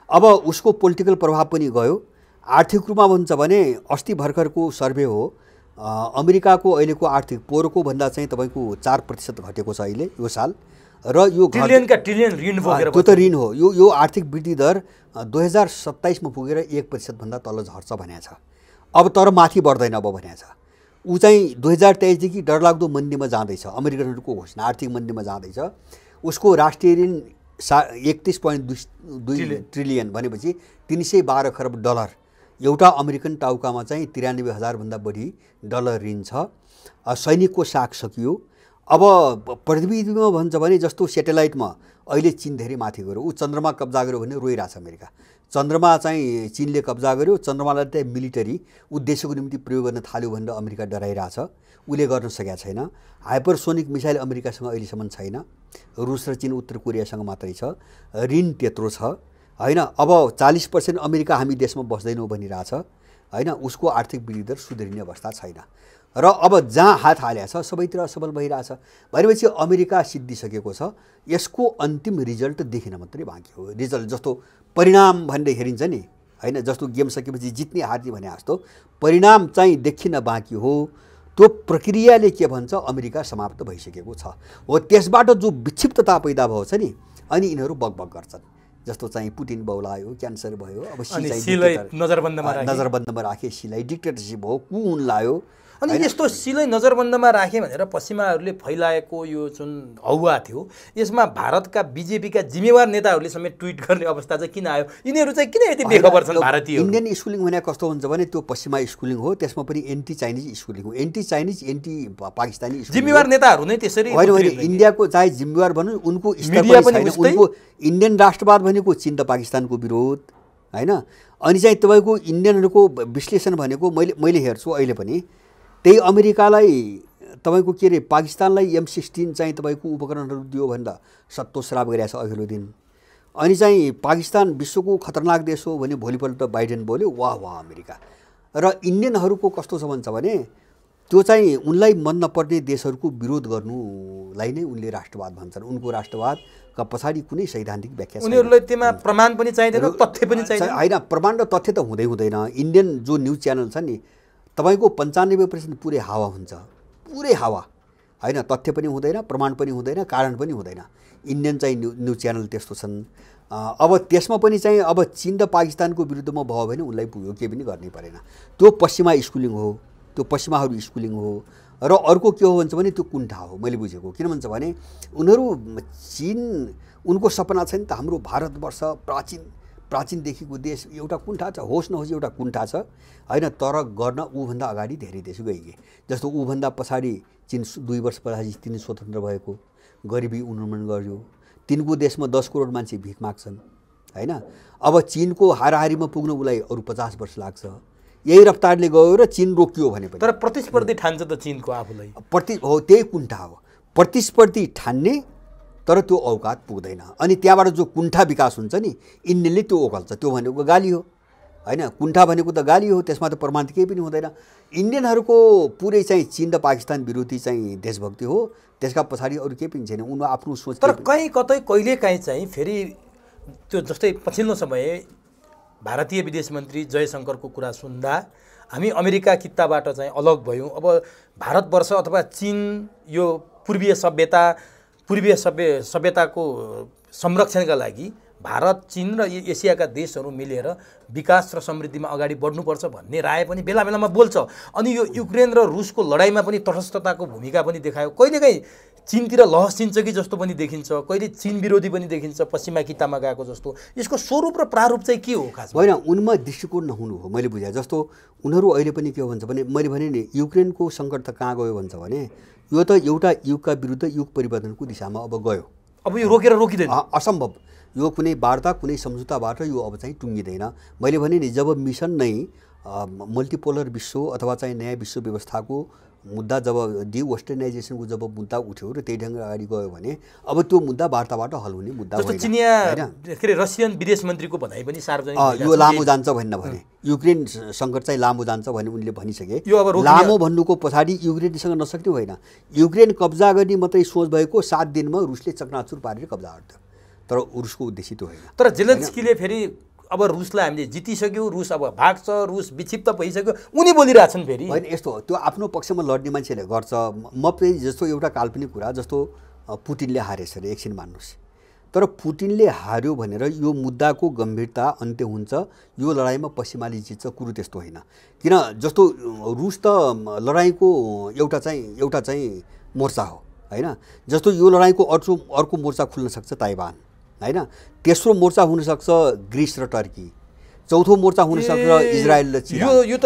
अब उसको पोलिटिकल प्रभाव पनि गयो। आर्थिक रूपमा भन्छ भने अस्ति भर्खरको सर्वे हो, अमेरिकाको अहिलेको आर्थिक पोहोरको भन्दा चाहिँ तपाईँको 4% घटेको छ अहिले यो साल, र यो ट्रिलियन ऋण बोकेर त्यो त ऋण हो। यो आर्थिक वृद्धि दर 2027 मा पुगेर 1% भन्दा तल झर्छ भनेको छ। अब तर माथि बढ्दैन अब भनेको छ। ऊ चाहिँ 2023 देखि डरलाग्दो मन्दीमा जाँदैछ, अमेरिकनहरूको घोषणा आर्थिक मन्दीमा जाँदैछ। उसको राष्ट्रिय ऋण 31.2 ट्रिलियन भनेपछि 312 खरब डलर एउटा अमेरिकन टाउकामा चाहिँ 93,000 भन्दा बढी डलर ऋण छ। सैनिकको साग सकियो। अब पृथ्वीमा भन्छ भने जस्तो सेटेलाइटमा अहिले चीन धेरै माथि गयो, ऊ चन्द्रमा कब्जा गर्यो भने रोइरहेछ अमेरिका। चन्द्रमा चाहिँ चीनले कब्जा गर्यो, चन्द्रमालाई चाहिँ मिलिटरी उद्देश्यको निम्ति प्रयोग गर्न थाल्यो भनेर अमेरिका डराइरहेछ। उसले गर्न सकेका छैन। हाइपरसोनिक मिसाइल अमेरिकासँग अहिलेसम्म छैन, रुस र चीन उत्तर कोरियासँग मात्रै छ। ऋण त्यत्रो छ हैन। अब 40% अमेरिका हामी देशमा बस्दैनौँ भनिरहेछ हैन। उसको आर्थिक वृद्धि दर सुध्रिने अवस्था छैन र अब जहाँ हात हालेको छ सबैतिर असफल भइरहेछ भनेपछि अमेरिका सिद्धिसकेको छ। यसको अन्तिम रिजल्ट देखिन मात्रै बाँकी हो। रिजल्ट जस्तो परिणाम भन्दै हेरिन्छ नि हैन, जस्तो गेम सकेपछि जित्ने हार्ने भने जस्तो परिणाम चाहिँ देखिन बाँकी हो। त्यो प्रक्रियाले के भन्छ, अमेरिका समाप्त भइसकेको छ। हो त्यसबाट जो विक्षिप्तता पैदा भएको छ नि, अनि यिनीहरू बगबग गर्छन्। जस्तो चाहिँ पुटिन बौलायो, क्यान्सर भयो, अब नजरबन्दमा राखे, सिलाई डिक्टेटरसिप हो, कुन लायो। अनि यस्तो सिलै नजरबन्दमा राखे भनेर पश्चिमाहरूले फैलाएको यो जुन हौवा थियो, यसमा भारतका बीजेपीका जिम्मेवार नेताहरूले समेत ट्विट गर्ने अवस्था चाहिँ किन आयो? यिनीहरू चाहिँ किन यति बेखबर छन्? भारतीय इन्डियन स्कुलिङ भने कस्तो हुन्छ भने त्यो पश्चिमा स्कुलिङ हो, त्यसमा पनि एन्टी चाइनिज स्कुलिङ हो, एन्टी चाइनिज एन्टी पाकिस्तानी जिम्मेवार नेताहरू नै त्यसरी होइन भने इन्डियाको चाहे जिम्मेवार भनौँ, उनको स्तर पनि छैन। उनको इन्डियन राष्ट्रवाद भनेको चीन र पाकिस्तानको विरोध हैन। अनि चाहिँ तपाईँको इन्डियनहरूको विश्लेषण भनेको मैले हेर्छु अहिले पनि त्यही अमेरिकालाई तपाईँको के अरे पाकिस्तानलाई M16 चाहिँ तपाईँको उपकरणहरू दियो भनेर सत्तोश्राप गरिरहेछ अघिल्लो दिन। अनि चाहिँ पाकिस्तान विश्वको खतरनाक देश हो भने भोलिपल्ट बाइडेन बोल्यो, वाह वाह अमेरिका। र इन्डियनहरूको कस्तो छ भन्छ भने त्यो चाहिँ उनलाई मन नपर्ने देशहरूको विरोध गर्नुलाई नै उनले राष्ट्रवाद भन्छन्। उनको राष्ट्रवादका पछाडि कुनै सैद्धान्तिक व्याख्या छैन। उनीहरूलाई त्यसमा प्रमाण पनि चाहिँदैन, तथ्य पनि चाहिँदैन। होइन, प्रमाण र तथ्य त हुँदैन। इन्डियन जो न्युज च्यानल छ नि तपाईँको 95% पुरै हावा हुन्छ, पुरै हावा हैन। तथ्य पनि हुँदैन, प्रमाण पनि हुँदैन, कारण पनि हुँदैन। इन्डियन चाहिँ न्युज च्यानल त्यस्तो छन्। अब त्यसमा पनि चाहिँ अब चीन र पाकिस्तानको विरुद्धमा भयो भने उनलाई पुग्यो, केही पनि गर्नै परेन। त्यो पश्चिमा स्कुलिङ हो, त्यो पश्चिमाहरू स्कुलिङ हो। र अर्को के हो भन्छ भने त्यो कुण्ठा हो। मैले बुझेको किन भन्छ भने उनीहरू चीन उनको सपना छ नि त, हाम्रो भारतवर्ष प्राचीनदेखिको देश एउटा कुण्ठा छ, होस् नहोस् एउटा कुण्ठा छ हैन। तर गर्न ऊभन्दा अगाडि धेरै देश गइए। जस्तो ऊभन्दा पछाडि चीन 2 वर्ष पछाडि चीन स्वतन्त्र भएको, गरिबी उन्मूलन गर्यो। तिनको देशमा 10 करोड मान्छे भिख माग्छन् हैन। अब चीनको हाराहारीमा पुग्न उसलाई अरू 50 वर्ष लाग्छ। यही रफ्तारले गयो र चीन रोकियो भने पनि। तर प्रतिस्पर्धी ठान्छ त चीनको आफूलाई। हो, त्यही कुण्ठा हो। प्रतिस्पर्धी ठान्ने तर त्यो औकात पुग्दैन। अनि त्यहाँबाट जो कुण्ठा विकास हुन्छ नि, इन्डियनले त्यो ओगल्छ। त्यो भनेको गाली हो हैन। कुण्ठा भनेको त गाली हो, त्यसमा त प्रमाण केही पनि हुँदैन। इन्डियनहरूको पुरै चाहिँ चीन र पाकिस्तान विरोधी चाहिँ देशभक्ति हो, त्यसका पछाडि अरू केही पनि छैन। उनीहरू आफ्नो सोच। तर कहीँ कतै कहिलेकाहीँ चाहिँ फेरि त्यो जस्तै पछिल्लो समय भारतीय विदेश मन्त्री जयशङ्करको कुरा सुन्दा हामी अमेरिका कित्ताबाट चाहिँ अलग भयौँ। अब भारतवर्ष अथवा चीन यो पूर्वीय सभ्यताको संरक्षणका लागि भारत चीन र एसियाका देशहरू मिलेर विकास र समृद्धिमा अगाडि बढ्नुपर्छ भन्ने राय पनि बेला बेलामा बोल्छ। अनि यो युक्रेन र रुसको लडाइँमा पनि तटस्थताको भूमिका पनि देखायो। कहिलेकाहीँ चीनतिर लहसिन्छ कि जस्तो पनि देखिन्छ, कहिले चीन विरोधी पनि देखिन्छ, पश्चिमा कितामा गएको जस्तो। यसको स्वरूप र प्रारूप चाहिँ के हो खास? होइन, उनमा दृष्टिकोण नहुनु हो मैले बुझाएँ। जस्तो उनीहरू अहिले पनि के भन्छ भने, मैले भने नि युक्रेनको सङ्कट त कहाँ गयो भन्छ भने यो त एउटा युगका विरुद्ध युग परिवर्तनको दिशामा अब गयो। अब यो रोकेर रोकिँदैन, असम्भव। यो कुनै वार्ता कुनै सम्झौताबाट यो अब चाहिँ टुङ्गिँदैन। मैले भने नि जब मिसन नै मल्टिपोलर विश्व अथवा चाहिँ नयाँ विश्व व्यवस्थाको मुद्दा जब वेस्टर्नाइजेसनको जब मुद्दा उठ्यो र त्यही ढङ्ग अगाडि गयो भने अब त्यो मुद्दा वार्ताबाट हल हुने मुद्दा होइन। चिनिया के अरे रसियन विदेश मन्त्रीको भनाइ पनि सार्वजनिक यो लामो जान्छ भने युक्रेन सङ्कट चाहिँ लामो जान्छ भने उनले भनिसके। लामो भन्नुको पछाडि युक्रेनसँग नसक्ने होइन, युक्रेन कब्जा गर्ने मात्रै सोच भएको 7 दिनमा रुसले चकनाचुर पारेर कब्जा गर्थ्यो, तर रुसको उद्देश्य त्यो होइन। तर जेलेन्स्कीले फेरि अब रुसलाई हामीले जितिसक्यो, रुस अब भाग्छ, रुस विक्षिप्त भइसक्यो, उनी बोलिरहेछन् फेरि। होइन, यस्तो हो, त्यो आफ्नो पक्षमा लड्ने मान्छेले गर्छ। म पनि जस्तो एउटा काल्पनिक कुरा, जस्तो पुटिनले हारेछ अरे, एकछिन मान्नुहोस्, तर पुटिनले हार्यो भनेर यो मुद्दाको गम्भीरता अन्त्य हुन्छ, यो लडाइँमा पश्चिमाली जित्छ, कुरो त्यस्तो होइन। किन जस्तो रुस त लडाइँको एउटा चाहिँ मोर्चा हो होइन। जस्तो यो लडाइँको अर्को मोर्चा खुल्न सक्छ ताइवान होइन, तेस्रो मोर्चा हुनसक्छ ग्रिस र टर्की, चौथो मोर्चा हुनसक्छ इजरायल र चीन।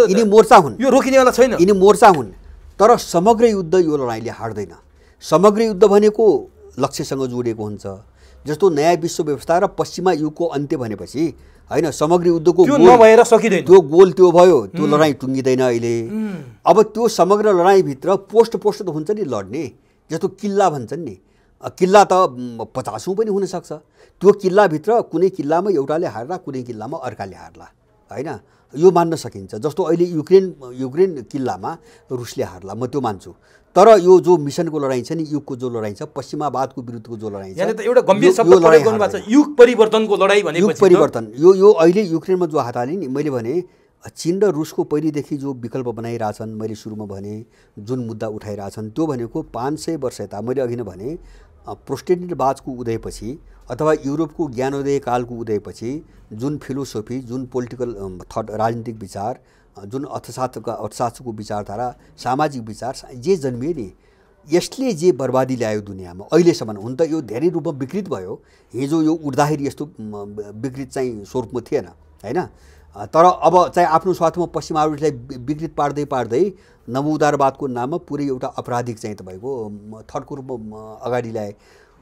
यिनी मोर्चा हुन्, यो रोकिनेवाला छैन, यिनी मोर्चा हुन्। तर समग्र युद्ध यो लडाइँले हार्दैन। समग्र युद्ध भनेको लक्ष्यसँग जोडिएको हुन्छ। जस्तो नयाँ विश्व व्यवस्था र पश्चिमा युगको अन्त्य भनेपछि होइन, समग्र युद्धको नभएर सकिँदैन, त्यो गोल त्यो भयो, त्यो लडाइँ टुङ्गिँदैन अहिले। अब त्यो समग्र लडाइँभित्र पोस्ट त हुन्छ नि लड्ने, जस्तो किल्ला भन्छन् नि, किल्ला त 50औँ पनि हुनसक्छ। त्यो किल्लाभित्र कुनै किल्लामा एउटाले हार्ला, कुनै किल्लामा अर्काले हार्ला होइन, यो मान्न सकिन्छ। जस्तो अहिले युक्रेन किल्लामा रुसले हार्ला, म त्यो मान्छु। तर यो जो मिसनको लडाइँ छ नि, युगको जो लडाइँ छ, पश्चिमावादको विरुद्धको जो लडाइँ छ, यहाँ त एउटा गम्भीर शब्द प्रयोग गर्नुभएको छ, युग परिवर्तनको लडाइँ भनेपछि युग परिवर्तन यो अहिले युक्रेनमा जो हात हाले नि, मैले भने चीन र रुसको पहिलेदेखि जो विकल्प बनाइरहेछन्, मैले सुरुमा भने जुन मुद्दा उठाइरहेछन्, त्यो भनेको 500 वर्ष यता मैले अघि नै भने प्रोटेस्टेन्टवादको उदयपछि अथवा युरोपको ज्ञानोदय कालको उदयपछि जुन फिलोसोफी, जुन पोलिटिकल थट, राजनीतिक विचार, जुन अर्थशास्त्रको विचारधारा, सामाजिक विचार जे जन्मिए नि, यसले जे बर्बादी ल्यायो दुनियाँमा अहिलेसम्म। हुन त यो धेरै रूपमा विकृत भयो, हिजो यो उड्दाखेरि यस्तो विकृत चाहिँ स्वरूपमा थिएन होइन। तर अब चाहिँ आफ्नो स्वार्थमा पश्चिमाहरूलाई विकृत पार्दै नवउदारवादको नाममा पुरै एउटा अपराधिक चाहिँ तपाईँको थटको रूपमा अगाडि ल्याए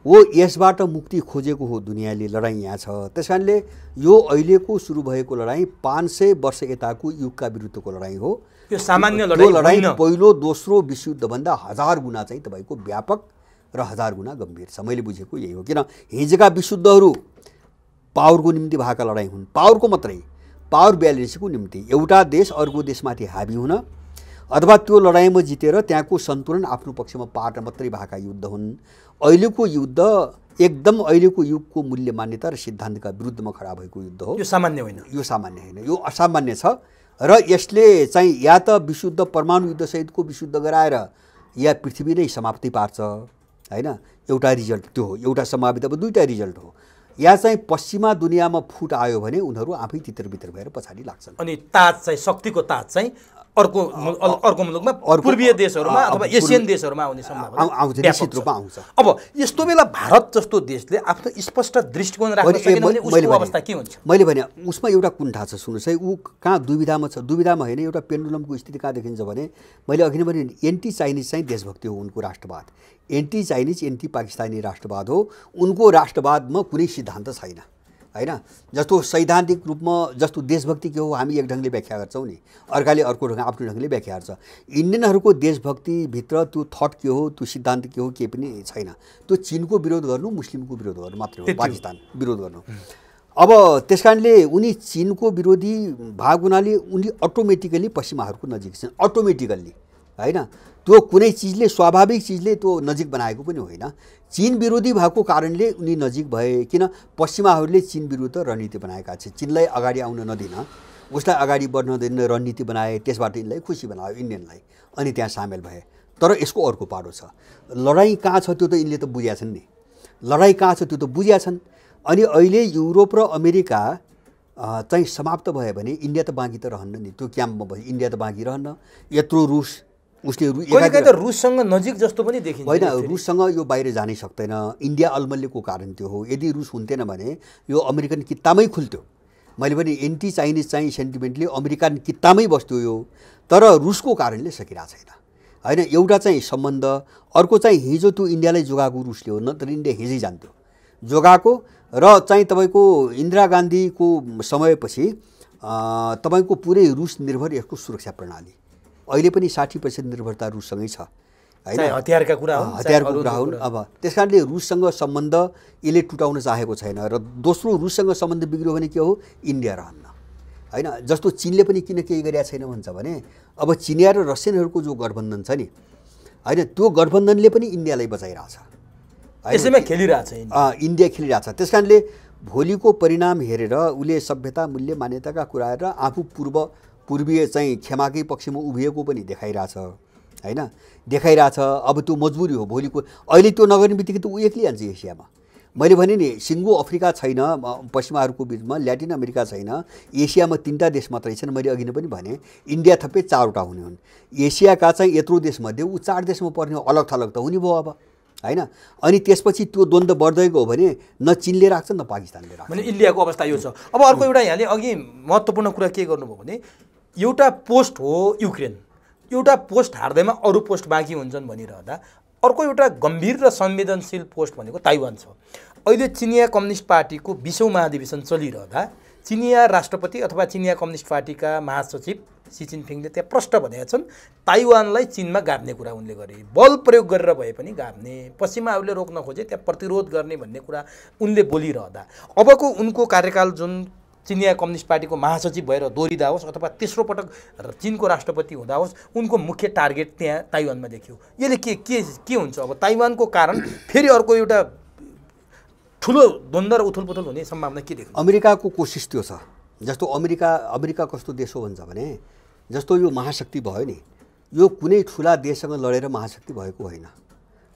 हो। यसबाट मुक्ति खोजेको हो दुनियाँले, लडाइँ यहाँ छ। त्यस कारणले यो अहिलेको सुरु भएको लडाइँ 500 वर्ष यताको युगका विरुद्धको लडाइँ हो। यो सामान्य लडाइँ पहिलो दोस्रो विश्वयुद्धभन्दा 1000 गुणा चाहिँ तपाईँको व्यापक र 1000 गुणा गम्भीर छ। मैले बुझेको यही हो। किन हिजोका विशुद्धहरू पावरको निम्ति भएका लडाइँ हुन्, पावरको मात्रै, पावर ब्यालेन्सको निम्ति एउटा देश अर्को देशमाथि हाबी हुन अथवा त्यो लडाइँमा जितेर त्यहाँको सन्तुलन आफ्नो पक्षमा पार्न मात्रै भएका युद्ध हुन्। अहिलेको युद्ध एकदम अहिलेको युगको मूल्य मान्यता र सिद्धान्तका विरुद्धमा खडा भएको युद्ध हो। यो सामान्य होइन, यो सामान्य होइन, यो असामान्य छ। र यसले चाहिँ या त विशुद्ध परमाणु युद्धसहितको विशुद्ध गराएर या पृथ्वी नै समाप्ति पार्छ होइन, एउटा रिजल्ट त्यो हो। एउटा सम्भावित अब दुईटा रिजल्ट हो। या चाहिँ पश्चिमा दुनियाँमा फुट आयो भने उनीहरू आफै तित्रबित्र भएर पछाडि लाग्छन्। अनि ताज चाहिँ शक्तिको ताज चाहिँ अर्को मुलुकमा, पूर्वीय देशहरूमा अथवा एसियन देशहरूमा आउने सम्भावना आउँछ, निश्चित रूपमा आउँछ। अब यस्तो बेला भारत जस्तो देशले आफ्नो स्पष्ट दृष्टिकोण राख्न सकेन भने उसको अवस्था के हुन्छ? मैले भने उसमा एउटा कुण्ठा छ। सुन्नुहोस् है, ऊ कहाँ दुविधामा छ। दुविधामा होइन, एउटा पेन्डुलमको स्थिति कहाँ देखिन्छ भने मैले अघि नै भने एन्टी चाइनिज चाहिँ देशभक्ति हो उनको राष्ट्रवाद, एन्टी चाइनिज एन्टी पाकिस्तानी राष्ट्रवाद हो। उनको राष्ट्रवादमा कुनै सिद्धान्त छैन होइन। जस्तो सैद्धान्तिक रूपमा जस्तो देशभक्ति के हो हामी एक ढङ्गले व्याख्या गर्छौँ नि, अर्काले अर्को ढङ्ग आफ्नो ढङ्गले व्याख्या गर्छ। इन्डियनहरूको देशभक्तिभित्र त्यो थट के हो, त्यो सिद्धान्त के हो, केही पनि छैन। त्यो चिनको विरोध गर्नु, मुस्लिमको विरोध गर्नु मात्रै हो, पाकिस्तान विरोध गर्नु। अब त्यस कारणले उनी चिनको विरोधी भाग हुनाले उनी अटोमेटिकली पश्चिमाहरूको नजिक छन्, अटोमेटिकल्ली होइन। त्यो कुनै चिजले, स्वाभाविक चिजले त्यो नजिक बनाएको पनि होइन। चीन विरोधी भएको कारणले उनी नजिक भए। किन पश्चिमाहरूले चीन विरुद्ध रणनीति बनाएका छन्, चीनलाई अगाडि आउन नदिन, उसलाई अगाडि बढ्न नदिन रणनीति बनाए, त्यसबाट यिनलाई खुसी बनायो इन्डियनलाई, अनि त्यहाँ सामेल भए। तर यसको अर्को पाटो छ, लडाइँ कहाँ छ त्यो त यिनले त बुझ्या छन् नि, लडाइँ कहाँ छ त्यो त बुझ्या छन्। अनि अहिले युरोप र अमेरिका चाहिँ समाप्त भयो भने इन्डिया त बाँकी त रहन्न नि। त्यो क्याम्पमा भयो इन्डिया त बाँकी रहन्न। यत्रो रुस उसले कहिले त रुससँग नजिक जस्तो पनि देखिन्छ होइन। रुससँग यो बाहिर जानै सक्दैन। इन्डिया अलमल्लेको कारण त्यो हो। यदि रुस हुन्थेन भने यो अमेरिकन कित्तामै खुल्थ्यो। मैले पनि एन्टी चाइनिज चाहिँ सेन्टिमेन्टले अमेरिकन कित्तामै बस्थ्यो यो। तर रुसको कारणले सकिरहेको छैन होइन। एउटा चाहिँ सम्बन्ध, अर्को चाहिँ हिजो त्यो इन्डियालाई जोगाएको रुसले हो, नत्र इन्डिया हिजै जान्थ्यो। जोगाएको र चाहिँ तपाईँको इन्दिरा गान्धीको समयपछि तपाईँको पुरै रुस निर्भर यसको सुरक्षा प्रणाली। अहिले पनि 60% निर्भरता रुससँगै छ होइन। हतियारका कुरा हुन्। अब त्यस कारणले रुससँग सम्बन्ध यसले टुटाउन चाहेको छैन। र दोस्रो, रुससँग सम्बन्ध बिग्रियो भने के हो, इन्डिया रहन्न होइन। जस्तो चीनले पनि किन केही गरेका छैन भन्छ भने अब चिनिया र रसियनहरूको जो गठबन्धन छ नि होइन, त्यो गठबन्धनले पनि इन्डियालाई बचाइरहेछ। यसैमा खेलिरहेछ इन्डिया खेलिरहेछ। त्यस कारणले भोलिको परिणाम हेरेर उसले सभ्यता, मूल्य, मान्यताका कुरा हेरेर आफू पूर्वीय चाहिँ क्षमाकै पक्षमा उभिएको पनि देखाइरहेछ होइन। देखाइरहेछ। अब त्यो मजबुरी हो भोलिको। अहिले त्यो नगर्ने बित्तिकै त ऊ एक्लिहाल्छ एसियामा। मैले भने नि सिङ्गो अफ्रिका छैन पश्चिमाहरूको बिचमा, ल्याटिन अमेरिका छैन, एसियामा 3टा देश मात्रै छन्। मैले अघि नै पनि भने इन्डिया थप्पै 4वटा हुने हुन्। एसियाका चाहिँ यत्रो देशमध्ये ऊ 4 देशमा पर्ने अलग थलग त हुने भयो अब होइन। अनि त्यसपछि त्यो द्वन्द्व बढ्दै गयो भने न चीनले राख्छ न पाकिस्तानले राख्छ। भने इन्डियाको अवस्था यो छ। अब अर्को एउटा यहाँले अघि महत्त्वपूर्ण कुरा के गर्नुभयो भने एउटा पोस्ट हो युक्रेन, एउटा पोस्ट हार्दैमा अरू पोस्ट बाँकी हुन्छन् भनिरहँदा अर्को एउटा गम्भीर र संवेदनशील पोस्ट भनेको ताइवान छ। अहिले चिनिया कम्युनिस्ट पार्टीको 20औं महाधिवेशन चलिरहँदा चिनिया राष्ट्रपति अथवा चिनिया कम्युनिस्ट पार्टीका महासचिव सी जिनपिङले त्यहाँ प्रष्ट भनेका छन् ताइवानलाई चीनमा गाभ्ने कुरा उनले गरे। बल प्रयोग गरेर भए पनि गाभ्ने, पश्चिमाहरूले रोक्न खोजे त्यहाँ प्रतिरोध गर्ने भन्ने कुरा उनले बोलिरहँदा अबको उनको कार्यकाल जुन चिनिया कम्युनिस्ट पार्टीको महासचिव भएर दोहोरिँदा होस् अथवा तेस्रो पटक चीनको राष्ट्रपति हुँदा होस् उनको मुख्य टार्गेट त्यहाँ ताइवानमा देखियो। यसले के हुन्छ अब ताइवानको कारण फेरि अर्को एउटा ठुलो द्वन्द्व र उथलपुथल हुने सम्भावना के देख्छ? अमेरिकाको कोसिस त्यो छ। जस्तो अमेरिका कस्तो देश हो भन्छ भने जस्तो यो महाशक्ति भयो नि, यो कुनै ठुला देशसँग लडेर महाशक्ति भएको होइन।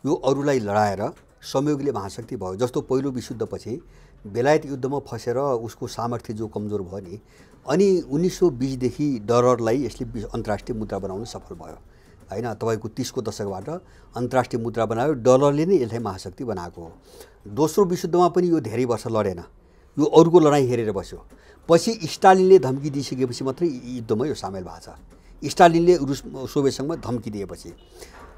यो अरूलाई लडाएर संयोगले महाशक्ति भयो। जस्तो पहिलो विश्वयुद्धपछि बेलायत युद्धमा फसेर उसको सामर्थ्य जो कमजोर भयो नि, अनि 1920 देखि डलरलाई यसले अन्तर्राष्ट्रिय मुद्रा बनाउन सफल भयो होइन। तपाईँको 30 को दशकबाट अन्तर्राष्ट्रिय मुद्रा बनायो। डलरले नै यसलाई महाशक्ति बनाएको हो। दोस्रो विश्वयुद्धमा पनि यो धेरै वर्ष लडेन, यो अरूको लडाइँ हेरेर बस्यो। पछि स्टालिनले धम्की दिइसकेपछि मात्रै युद्धमा यो सामेल भएको छ। स्टालिनले रुस सोभियतसँग धम्की दिएपछि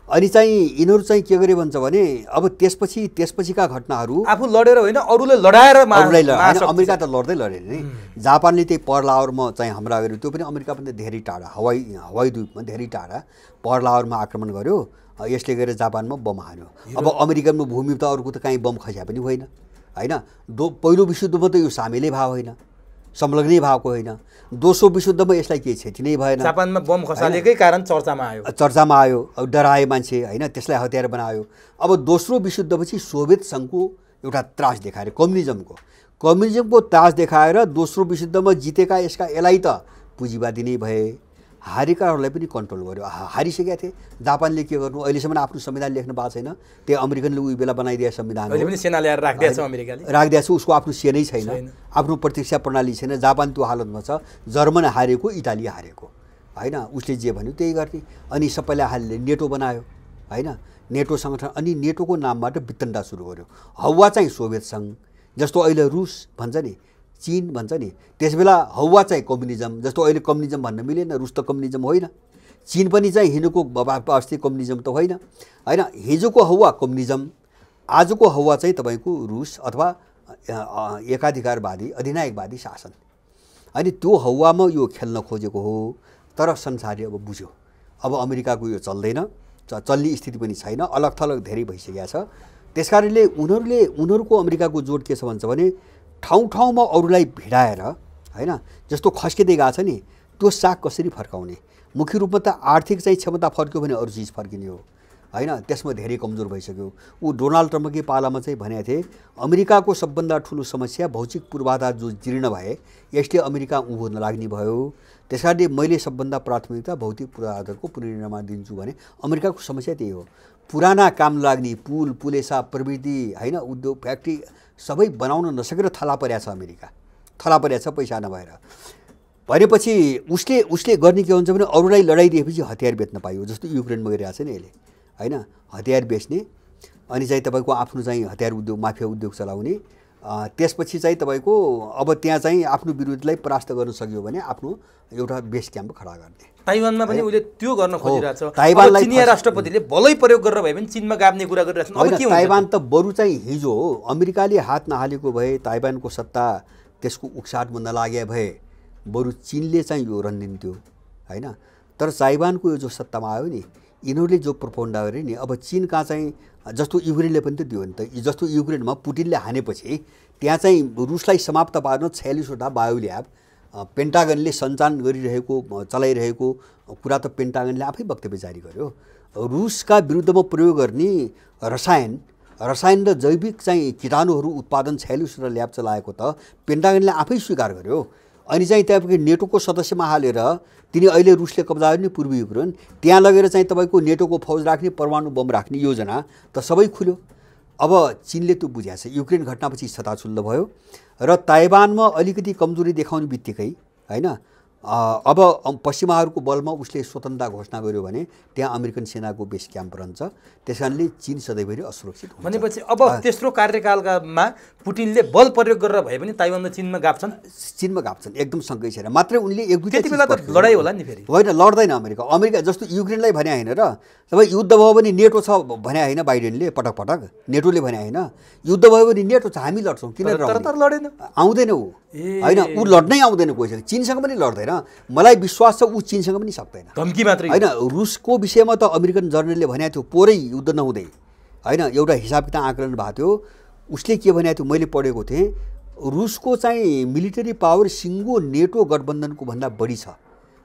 अनि चाहिँ यिनीहरू चाहिँ के गरे भन्छ भने अब त्यसपछिका घटनाहरू आफू लडेर होइन अरूले लडाएर अमेरिका त लड्दै लडेन नि। जापानले त्यही पर्ल हार्बरमा चाहिँ हमला गर्यो, त्यो पनि अमेरिकाभन्दा धेरै टाढा हवाई द्वीपमा धेरै टाढा पर्ल हार्बरमा आक्रमण गर्यो। यसले गरेर जापानमा बम हान्यो। अब अमेरिकनमा भूमि त अरूको त कहीँ बम खस्या पनि होइन होइन। पहिलो विश्वयुद्धमा त यो सामेलै भएको होइन, संलग्नै भएको होइन। दोस्रो विश्वयुद्धमा यसलाई केही क्षति नै भएन। जापानमा बम खसालेकै कारण चर्चामा आयो। अब डराए मान्छे होइन, त्यसलाई हतियार बनायो। अब दोस्रो विश्वयुद्धपछि सोभियत सङ्घको एउटा त्रास देखाएर कम्युनिजमको त्रास देखाएर दोस्रो विश्वयुद्धमा जितेका यसलाई त पुँजीवादी नै भए, हारेकाहरूलाई पनि कन्ट्रोल गर्यो। हारिसकेका थिए। जापानले के गर्नु, अहिलेसम्म आफ्नो संविधान लेख्न पाएको छैन। त्यही अमेरिकनले उही बेला बनाइदिए संविधान सेना ल्याएर राखिदिएको छ। उसको आफ्नो सेनै छैन, आफ्नो प्रतीक्षा प्रणाली छैन। जापान त्यो हालतमा छ। जर्मन हारेको, इटाली हारेको होइन। उसले जे भन्यो त्यही गर्ने। अनि सबैलाई हालले नेटो बनायो होइन, नेटो सङ्गठन। अनि नेटोको नामबाट वितण्डा सुरु गर्यो। हौवा चाहिँ सोभियत सङ्घ, जस्तो अहिले रुस भन्छ नि, चीन भन्छ नि, त्यसबेला हौवा चाहिँ कम्युनिजम। जस्तो अहिले कम्युनिजम भन्न मिलेन, रुस त कम्युनिजम होइन, चीन पनि चाहिँ हिजोको अस्ति कम्युनिजम त होइन होइन। हिजोको हौवा कम्युनिजम, आजको हौवा चाहिँ तपाईँको रुस अथवा एकाधिकारवादी अधिनायकवादी शासन। अनि त्यो हौवामा यो खेल्न खोजेको हो। तर संसारले अब बुझ्यो। अब अमेरिकाको यो चल्दैन, चल्ने स्थिति पनि छैन, अलग थलग धेरै भइसकेको छ। त्यसकारणले उनीहरूको अमेरिकाको जोड के छ भन्छ भने ठाउँ अरूलाई भिडाएर होइन, जस्तो खस्किँदै गएको छ नि, त्यो साग कसरी फर्काउने। मुख्य रूपमा त आर्थिक चाहिँ क्षमता फर्क्यो भने अरू चिज फर्किने हो हैन, त्यसमा धेरै कमजोर भइसक्यो। ऊ डोनाल्ड ट्रम्पकै पालामा चाहिँ भनेको थिए अमेरिकाको सबभन्दा ठुलो समस्या भौतिक पूर्वाधार जो जीर्ण भए यसले अमेरिका उँभो नलाग्ने भयो, त्यसकारणले मैले सबभन्दा प्राथमिकता भौतिक पूर्वाधारको पुनर्निर्माण दिन्छु भने अमेरिकाको समस्या त्यही हो। पुराना काम लाग्ने पुल पुलेसा प्रविधि हैन उद्योग फ्याक्ट्री सबै बनाउन नसकेर थला परेको छ अमेरिका, थला परेको छ पैसा नभएर। भनेपछि उसले गर्ने के हुन्छ भने अरूलाई लडाइदिएपछि हतियार बेच्न पाइयो, जस्तो युक्रेनमा गरिरहेको छ नि यसले हैन, हतियार बेच्ने अनि चाहिँ तपाईँको आफ्नो चाहिँ हतियार उद्योग माफिया उद्योग चलाउने, त्यसपछि चाहिँ तपाईँको अब त्यहाँ चाहिँ आफ्नो विरोधीलाई परास्त गर्न सकियो भने आफ्नो एउटा बेस क्याम्प खडा गर्ने। ताइवानमा पनि उसले त्यो गर्न खोजिरहेछ। चिनिया राष्ट्रपतिले बलै प्रयोग गरेर भए पनि चीनमा गाब्ने कुरा गरिरहेछन्। अब के हुन्छ? ताइवान त बरु चाहिँ हिजो अमेरिकाले हात नहालेको भए ताइवानको सत्ता त्यसको उक्साटमा नलागे भए बरु चीनले चाहिँ यो रन्दिन्थ्यो हैन। तर ताइवानको यो जो सत्तामा आयो नि यिनीहरूले जो प्रपोगन्डा गरे नि, अब चीन कहाँ चाहिँ जस्तो युक्रेनले पनि त दियो नि त, जस्तो युक्रेनमा पुटिनले हानेपछि त्यहाँ चाहिँ रुसलाई समाप्त पार्न 46वटा बायोल्याब पेन्टागनले सञ्चालन गरिरहेको चलाइरहेको कुरा त पेन्टागनले आफै वक्तव्य जारी गर्यो। रुसका विरुद्धमा प्रयोग गर्ने रसायन र जैविक चाहिँ कीटाणुहरू उत्पादन 46वटा ल्याब चलाएको त पेन्टागनले आफै स्वीकार गर्यो। अनि चाहिँ त्यहाँको नेटोको सदस्यमा हालेर तिनी अहिले रुसले कब्जा गर्ने पूर्वी युक्रेन त्यहाँ लगेर चाहिँ तपाईँको नेटोको फौज राख्ने परमाणु बम राख्ने योजना त सबै खुल्यो। अब चीनले त्यो बुझाएको छ। युक्रेन घटनापछि छताछुल्लो भयो र ताइवानमा अलिकति कमजोरी देखाउने बित्तिकै हैन अब पश्चिमाहरूको बलमा उसले स्वतन्त्रता घोषणा गर्यो भने त्यहाँ अमेरिकन सेनाको बेस क्याम्प रहन्छ, त्यसकारणले चीन सधैँभरि असुरक्षित हुन्छ। भनेपछि अब तेस्रो कार्यकालमा पुटिनले बल प्रयोग गरेर भए पनि ताइवान र चीनमा गाप्छन् एकदम सँगै छैन। मात्रै उनले एक दुई त्यति बेला त लडाई होला नि फेरि? होइन, लड्दैन अमेरिका जस्तो युक्रेनलाई भने होइन र तपाईँ युद्ध भयो भने नेटो छ भने होइन, बाइडेनले पटक पटक नेटोले भने होइन युद्ध भयो भने नेटो छ हामी लड्छौँ, किन लडेन? आउँदैन ऊ होइन, ऊ लड्नै आउँदैन कोहीसँग, चीनसँग पनि लड्दैन। मलाई विश्वास छ ऊ चीनसँग पनि सक्दैन, धम्की मात्रै होइन। रुसको विषयमा त अमेरिकन जर्नलले भनेको थियो पोरै युद्ध नहुँदै होइन, एउटा हिसाब किताब आकलन भएको थियो। उसले के भनेको थियो मैले पढेको थिएँ, रुसको चाहिँ मिलिटरी पावर सिङ्गो नेटो गठबन्धनको भन्दा बढी छ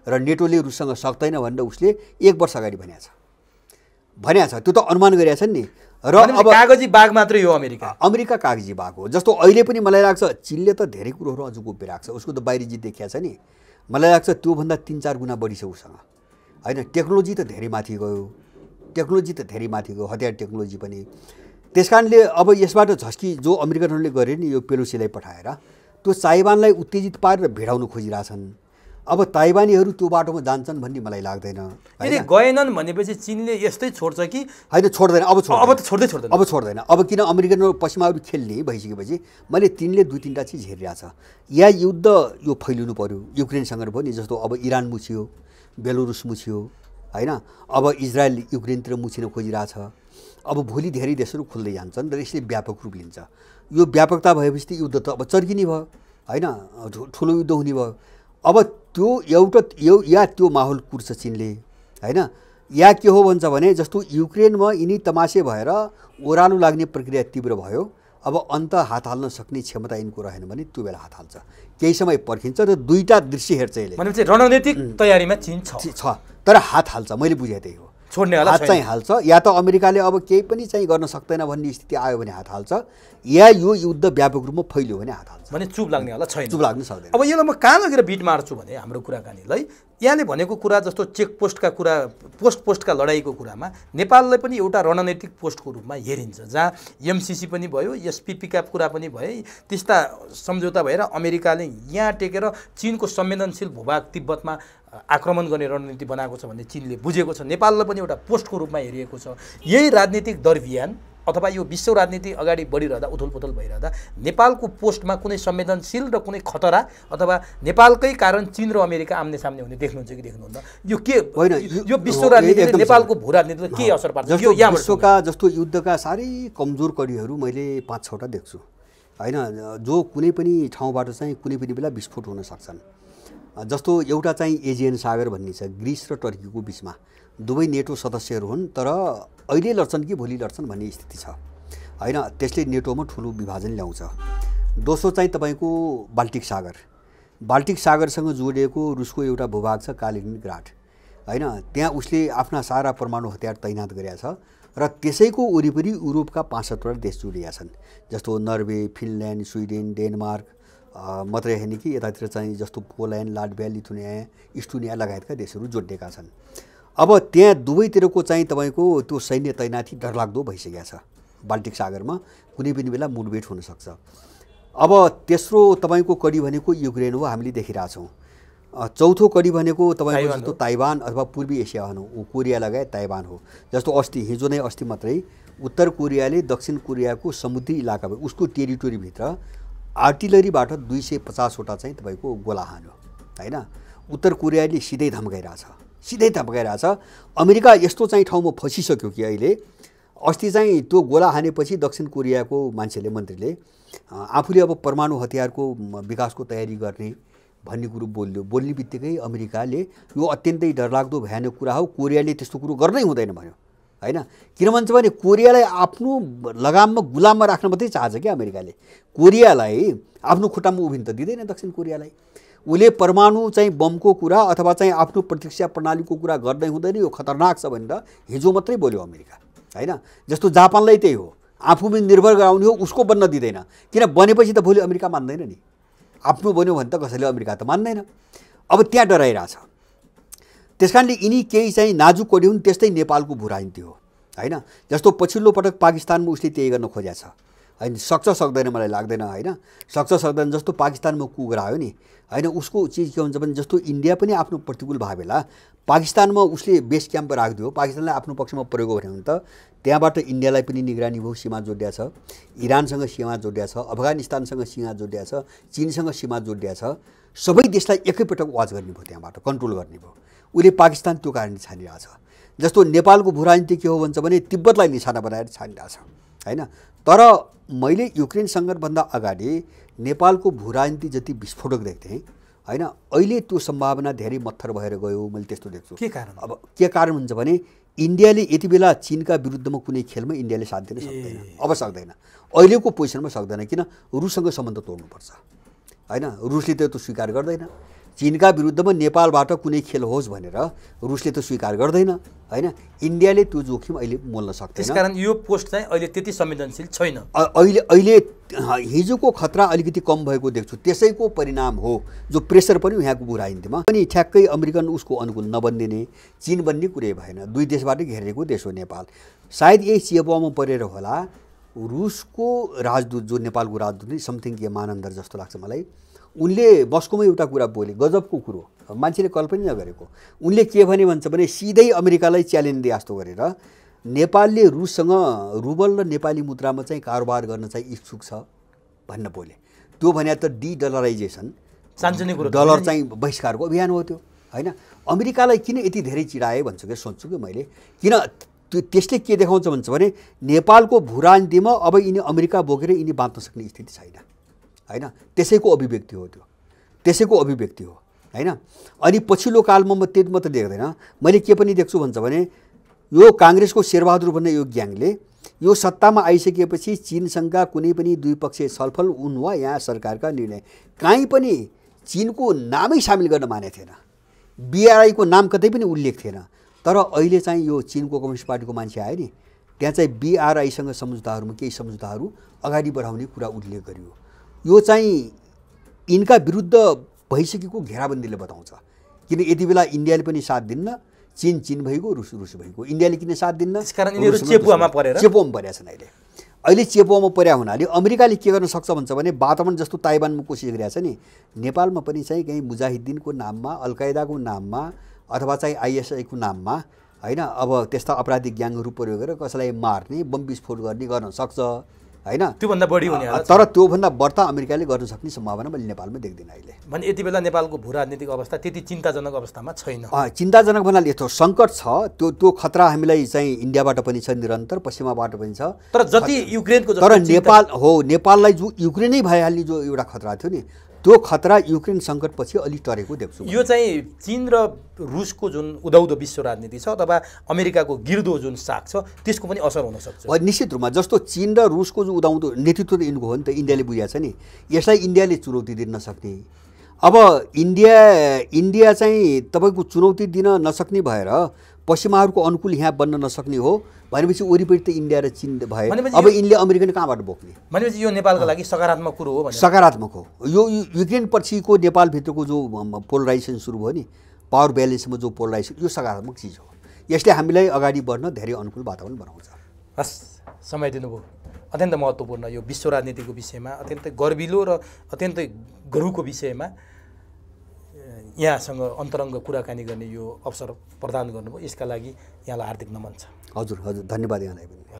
र नेटोले रुससँग सक्दैन भनेर उसले 1 वर्ष अगाडि भनेको छ। त्यो त अनुमान गरिरहेछ नि। र अब कागजी बाघ मात्रै हो अमेरिका कागजी बाघ हो। जस्तो अहिले पनि मलाई लाग्छ चीनले त धेरै कुरोहरू अझ गोप्य राख्छ, उसको त बाहिरी जित देखिया छ नि। मलाई लाग्छ त्योभन्दा 3-4 गुणा बढी छ उसँग होइन। टेक्नोलोजी त धेरै माथि गयो, हतियार टेक्नोलोजी पनि। त्यसकारणले अब यसबाट झस्की जो अमेरिकनहरूले गरे नि यो पेलोसीलाई पठाएर त्यो ताइवानलाई उत्तेजित पारेर भिडाउन खोजिरहेछन्। अब ताइवानीहरू त्यो बाटोमा जान्छन् भन्ने मलाई लाग्दैन। यदि गएनन् भनेपछि चीनले यस्तै छोड्छ कि होइन? छोड्दैन, अब छोड्दैन। अब किन अमेरिकन पश्चिमाहरू खेल्ने भइसकेपछि मैले तिनले 2-3टा चिज हेरिरहेछ। या युद्ध यो फैलिनु पर्यो युक्रेनसँग भयो नि, जस्तो अब इरान मुछियो, बेलारुस मुछियो हैन, अब इजरायल युक्रेनतिर मुछिन खोजिरहेछ। अब भोलि धेरै देशहरू खुल्दै जान्छन् र यसले व्यापक रूप लिन्छ। यो व्यापकता भएपछि त युद्ध त अब चर्किने भयो हैन, ठुलो युद्ध हुने भयो। अब त्यो या त्यो माहौल कुर्छ चीनले हैन, या के हो भन्छ भने जस्तो युक्रेनमा यिनी तमासे भएर ओह्रालो लाग्ने प्रक्रिया तीव्र भयो। अब अन्त हात हाल्न सक्ने क्षमता यिनको रहेन भने त्यो बेला हात हाल्छ, केही समय पर्खिन्छ र दुईटा दृश्य हेर्छ यसले। भनेपछि रणनीतिक तयारीमा चीन छ तर हात हाल्छ, मैले बुझे त्यही हो। छोड्ने हात चाहिँ हाल्छ, या त अमेरिकाले अब केही पनि चाहिँ गर्न सक्दैन भन्ने स्थिति आयो भने हात हाल्छ, या यो युद्ध व्यापक रूपमा फैल्यो भने हात हाल्छ। भने चुप लाग्ने होला छैन, चुप लाग्न सक्दैन। अब यसलाई म कहाँ लगेर बिट मार्छु भने हाम्रो कुराकानीलाई यहाँले भनेको कुरा जस्तो चेकपोस्टका कुरा, पोस्टका लडाइँको कुरामा नेपाललाई पनि एउटा रणनीतिक पोस्टको रूपमा हेरिन्छ, जहाँ एमसिसी पनि भयो, एसपिपीका कुरा पनि भए, त्यस्ता सम्झौता भएर अमेरिकाले यहाँ टेकेर चीनको संवेदनशील भूभाग तिब्बतमा आक्रमण गर्ने रणनीति बनाएको छ भन्ने चीनले बुझेको छ। नेपाललाई पनि एउटा पोस्टको रूपमा हेरिएको छ। यही राजनीतिक दरबियान अथवा यो विश्व राजनीति अगाडि बढिरहँदा उथलपुथल भइरहँदा नेपालको पोस्टमा कुनै संवेदनशील र कुनै खतरा अथवा नेपालकै कारण चीन र अमेरिका आम्ने सामने हुने देख्नुहुन्छ कि देख्नुहुन्न? यो के होइन, यो विश्व राजनीतिले नेपालको भू राजनीतिले के असर पार्छ? यो विश्वका जस्तो युद्धका साह्रै कमजोर कडीहरू मैले 5-6वटा देख्छु हैन, जो कुनै पनि ठाउँबाट चाहिँ कुनै पनि बेला विस्फोट हुन सक्छन्। जस्तो एउटा चाहिँ एजियन सागर भन्ने छ, ग्रिस र टर्कीको बिचमा, दुवै नेटो सदस्यहरू हुन् तर अहिले लड्छन् कि भोलि लड्छन् भन्ने स्थिति छ हैन। त्यसले नेटोमा ठुलो विभाजन ल्याउँछ। दोस्रो चाहिँ तपाईँको बाल्टिक सागरसँग जोडिएको रुसको एउटा भूभाग छ कालिनिनग्राड। हैन, त्यहाँ उसले आफ्ना सारा परमाणु हतियार तैनात गरेका छ र त्यसैको वरिपरि युरोपका 65 देश जोडिएका छन्, जस्तो नर्वे, फिनल्यान्ड, स्विडेन, डेनमार्क मात्रै होइन कि यतातिर चाहिँ जस्तो पोल्यान्ड, लाटभिया, लिथुनिया, इस्टोनिया लगायतका देशहरू जोडिएका छन्। अब त्यहाँ दुवैतिरको चाहिँ तपाईँको त्यो सैन्य तैनाथी डरलाग्दो भइसकेको छ। बाल्टिक सागरमा कुनै पनि बेला मुठभेड हुनसक्छ। अब तेस्रो तपाईँको कडी भनेको युक्रेन हो, हामीले देखिरहेछौँ। चौथो कडी भनेको तपाईँको जस्तो ताइवान अथवा पूर्वी एसिया भनौँ, कोरिया लगायत ताइवान हो। जस्तो हिजो नै अस्ति मात्रै उत्तर कोरियाले दक्षिण कोरियाको समुद्री इलाकामा उसको टेरिटोरीभित्र आर्टिलरीबाट 250वटा चाहिँ तपाईँको गोला हान्यो हैन। उत्तर कोरियाले सिधै धम्काइरहेछ। अमेरिका यस्तो चाहिँ ठाउँमा फसिसक्यो कि अहिले अस्ति चाहिँ त्यो गोला हानेपछि दक्षिण कोरियाको मान्छेले, मन्त्रीले आफूले अब परमाणु हतियारको विकासको तयारी गर्ने भन्ने कुरो बोल्ने बित्तिकै अमेरिकाले यो अत्यन्तै डरलाग्दो भयानक कुरा हो, कोरियाले त्यस्तो कुरो गर्नै हुँदैन भन्यो हैन। किन भन्छ भने कोरियालाई आफ्नो लगाममा गुलाममा राख्न मात्रै चाहन्छ क्या अमेरिकाले। कोरियालाई आफ्नो खुट्टामा उभिन त दिँदैन दक्षिण कोरियालाई। उसले परमाणु चाहिँ बमको कुरा अथवा चाहिँ आफ्नो प्रतिरक्षा प्रणालीको कुरा गर्दै हुँदैन, यो खतरनाक छ भनेर हिजो मात्रै बोल्यो अमेरिका हैन। जस्तो जापानलाई त्यही हो, आफूमा निर्भर गराउने हो, उसको बन्न दिँदैन। किन बनेपछि त भोलि अमेरिका मान्दैन नि, आफ्नो बन्यो भने त कसैले अमेरिका त मान्दैन। अब त्यहाँ डराइरहेछ। त्यसकारणले यिनी केही चाहिँ नाजुक कडी हुन्। त्यस्तै नेपालको भू राजनीति हो हैन। जस्तो पछिल्लो पटक पाकिस्तानमा उसले त्यही गर्न खोजेको छ हैन, सक्छ सक्दैन मलाई लाग्दैन हैन। सक्छ सक्दैन जस्तो पाकिस्तानमा कु गरायो नि हैन, उसको चिज के हुन्छ भने जस्तो इन्डिया पनि आफ्नो प्रतिकूल भयो बेला पाकिस्तानमा उसले बेस क्याम्प राखिदियो, पाकिस्तानलाई आफ्नो पक्षमा प्रयोग गर्यो भने त त्यहाँबाट इन्डियालाई पनि निगरानी भयो, सीमा जोडिया छ, इरानसँग सीमा जोडिया छ, अफगानिस्तानसँग सीमा जोडिया छ, चीनसँग सीमा जोडिया छ। सबै देशलाई एकैपटक वाच गर्ने भयो, त्यहाँबाट कन्ट्रोल गर्ने भयो। उसले पाकिस्तान त्यो कारणले छानिरहेछ। जस्तो नेपालको भू राजनीति के हो भन्छ भने तिब्बतलाई निशाना बनाएर छानिरहेछ हैन। तर मैले युक्रेन सङ्कटभन्दा अगाडि नेपालको भू राजनीति जति विस्फोटक देख्थेँ हैन, अहिले त्यो सम्भावना धेरै मत्थर भएर गयो, मैले त्यस्तो देख्छु। के कारण? अब के कारण हुन्छ भने इन्डियाले यति बेला चीनका विरुद्धमा कुनै खेलमा इन्डियाले साथ दिन सक्दैन, अब सक्दैन, अहिलेको पोजिसनमा सक्दैन। किन? रुससँग सम्बन्ध तोड्नुपर्छ हैन। रुसले त्यो स्वीकार गर्दैन। चीनका विरुद्धमा नेपालबाट कुनै खेल होस् भनेर रुसले त स्वीकार गर्दैन हैन। इन्डियाले त्यो जोखिम अहिले मोल्न सक्दैन। त्यसकारण यो पोस्ट चाहिँ अहिले त्यति संवेदनशील छैन। अहिले हिजोको खतरा अलिकति कम भएको देख्छु। त्यसैको परिणाम हो जो प्रेसर पनि यहाँको भू राजनीतिमा पनि ठ्याक्कै अमेरिकन उसको अनुकूल नबनिदिने, चीन बन्ने कुरै भएन। दुई देशबाट घेरिएको देश हो नेपाल। सायद यही चेपामा परेर होला रुसको राजदूत, जो नेपालको राजदूत समथिङ के मानन्दर जस्तो लाग्छ मलाई, उनले मस्कोमा एउटा कुरा बोले, गजबको कुरो, मान्छेले कल्पना नगरेको। उनले के भने भन्छ भने सिधै अमेरिकालाई च्यालेन्ज दिए जस्तो गरेर नेपालले रुससँग रुबल र नेपाली मुद्रामा चाहिँ कारोबार गर्न चाहिँ इच्छुक छ भन्न बोले। त्यो भने त डलराइजेसन, सार्वजनिक डलर चाहिँ बहिष्कारको अभियान हो त्यो हैन। अमेरिकालाई किन यति धेरै चिडाए भन्छु कि सोच्छु कि मैले, किन त्यसले के देखाउँछ भन्छ भने नेपालको भू राजनीतिमा अब यिनी अमेरिका बोकेर यिनी बाँच्न सक्ने स्थिति छैन हैन। त्यसैको अभिव्यक्ति हो त्यो, त्यसैको अभिव्यक्ति हो हैन। अनि पछिल्लो कालमा म त्यति मात्र देख्दैन, मैले के पनि देख्छु भन्छ भने यो काङ्ग्रेसको शेरबहादुर भन्ने यो ग्याङले यो सत्तामा आइसकेपछि चीनसँगका कुनै पनि द्विपक्षीय छलफल उन वा यहाँ सरकारका निर्णय कहीँ पनि चीनको नामै सामेल गर्न मानेको थिएन, बीआरआईको नाम कतै पनि उल्लेख थिएन। तर अहिले चाहिँ यो चीनको कम्युनिस्ट पार्टीको मान्छे आयो नि, त्यहाँ चाहिँ बीआरआईसँग सम्झौताहरूमा केही सम्झौताहरू अगाडि बढाउने कुरा उल्लेख गरियो। यो चाहिँ यिनका विरुद्ध भइसकेको घेराबन्दीले बताउँछ। किन यति बेला इन्डियाले पनि साथ दिन्न, चीन भइगयो, रुस भइगयो, इन्डियाले किन साथ दिन्न? त्यसकारण यिनीहरू चेपुवामा परेका छन्। अहिले चेपुवामा पर्या हुनाले अमेरिकाले के गर्न सक्छ भन्छ भने वातावरण जस्तो ताइवानमा कोसिस गरिरहेको छ नि, नेपालमा पनि चाहिँ कहीँ मुजाहिद्दिनको नाममा, अलकायदाको नाममा अथवा चाहिँ आइएसआईको नाममा हैन, अब त्यस्ता अपराधिक ग्याङहरू प्रयोग गरेर कसैलाई मार्ने, बम विस्फोट गर्न सक्छ हैन। त्योभन्दा बढी हुने, तर त्योभन्दा बढ्ता अमेरिकाले गर्न सक्ने सम्भावना मैले नेपालमा देख्दिनँ अहिले। भने यति बेला नेपालको भू राजनीतिक अवस्था त्यति चिन्ताजनक अवस्थामा छैन। चिन्ताजनक भन्नाले यस्तो सङ्कट छ, त्यो खतरा हामीलाई चाहिँ इन्डियाबाट पनि छ निरन्तर, पश्चिमाबाट पनि छ। तर जति युक्रेनको, तर नेपाललाई जो युक्रेनै भइहाल्ने जो एउटा खतरा थियो नि, त्यो खतरा युक्रेन सङ्कटपछि अलि टरेको देख्छु। यो चाहिँ चीन र रुसको जुन उदाउँदो विश्व राजनीति छ अथवा अमेरिकाको गिर्दो जुन साग छ त्यसको पनि असर हुन सक्छ निश्चित रूपमा। जस्तो चीन र रुसको जो उदाउँदो नेतृत्व त यिनको हो नि त, इन्डियाले बुझाएको छ नि, यसलाई इन्डियाले चुनौती दिन नसक्ने अब इन्डिया चाहिँ तपाईँको चुनौती दिन नसक्ने भएर पश्चिमाहरूको अनुकूल यहाँ बन्न नसक्ने हो भनेपछि वरिपरि त इन्डिया र चीन भए। अब यिनले अमेरिकन कहाँबाट बोक्ने? भनेपछि यो नेपालको लागि सकारात्मक कुरो हो भने? सकारात्मक हो। यो युक्रेन पछिको नेपालभित्रको जो पोलराइजेसन सुरु भयो नि, पावर ब्यालेन्समा जो पोलराइजेसन, यो सकारात्मक चिज हो। यसले हामीलाई अगाडि बढ्न धेरै अनुकूल वातावरण बनाउँछ। हस्, समय दिनुभयो। अत्यन्त महत्त्वपूर्ण यो विश्व राजनीतिको विषयमा, अत्यन्तै गर्विलो र अत्यन्तै गरुको विषयमा यहाँसँग अन्तरङ्ग कुराकानी गर्ने यो अवसर प्रदान गर्नुभयो। यसका लागि यहाँलाई हार्दिक नमन छ। हजुर, धन्यवाद यहाँलाई पनि।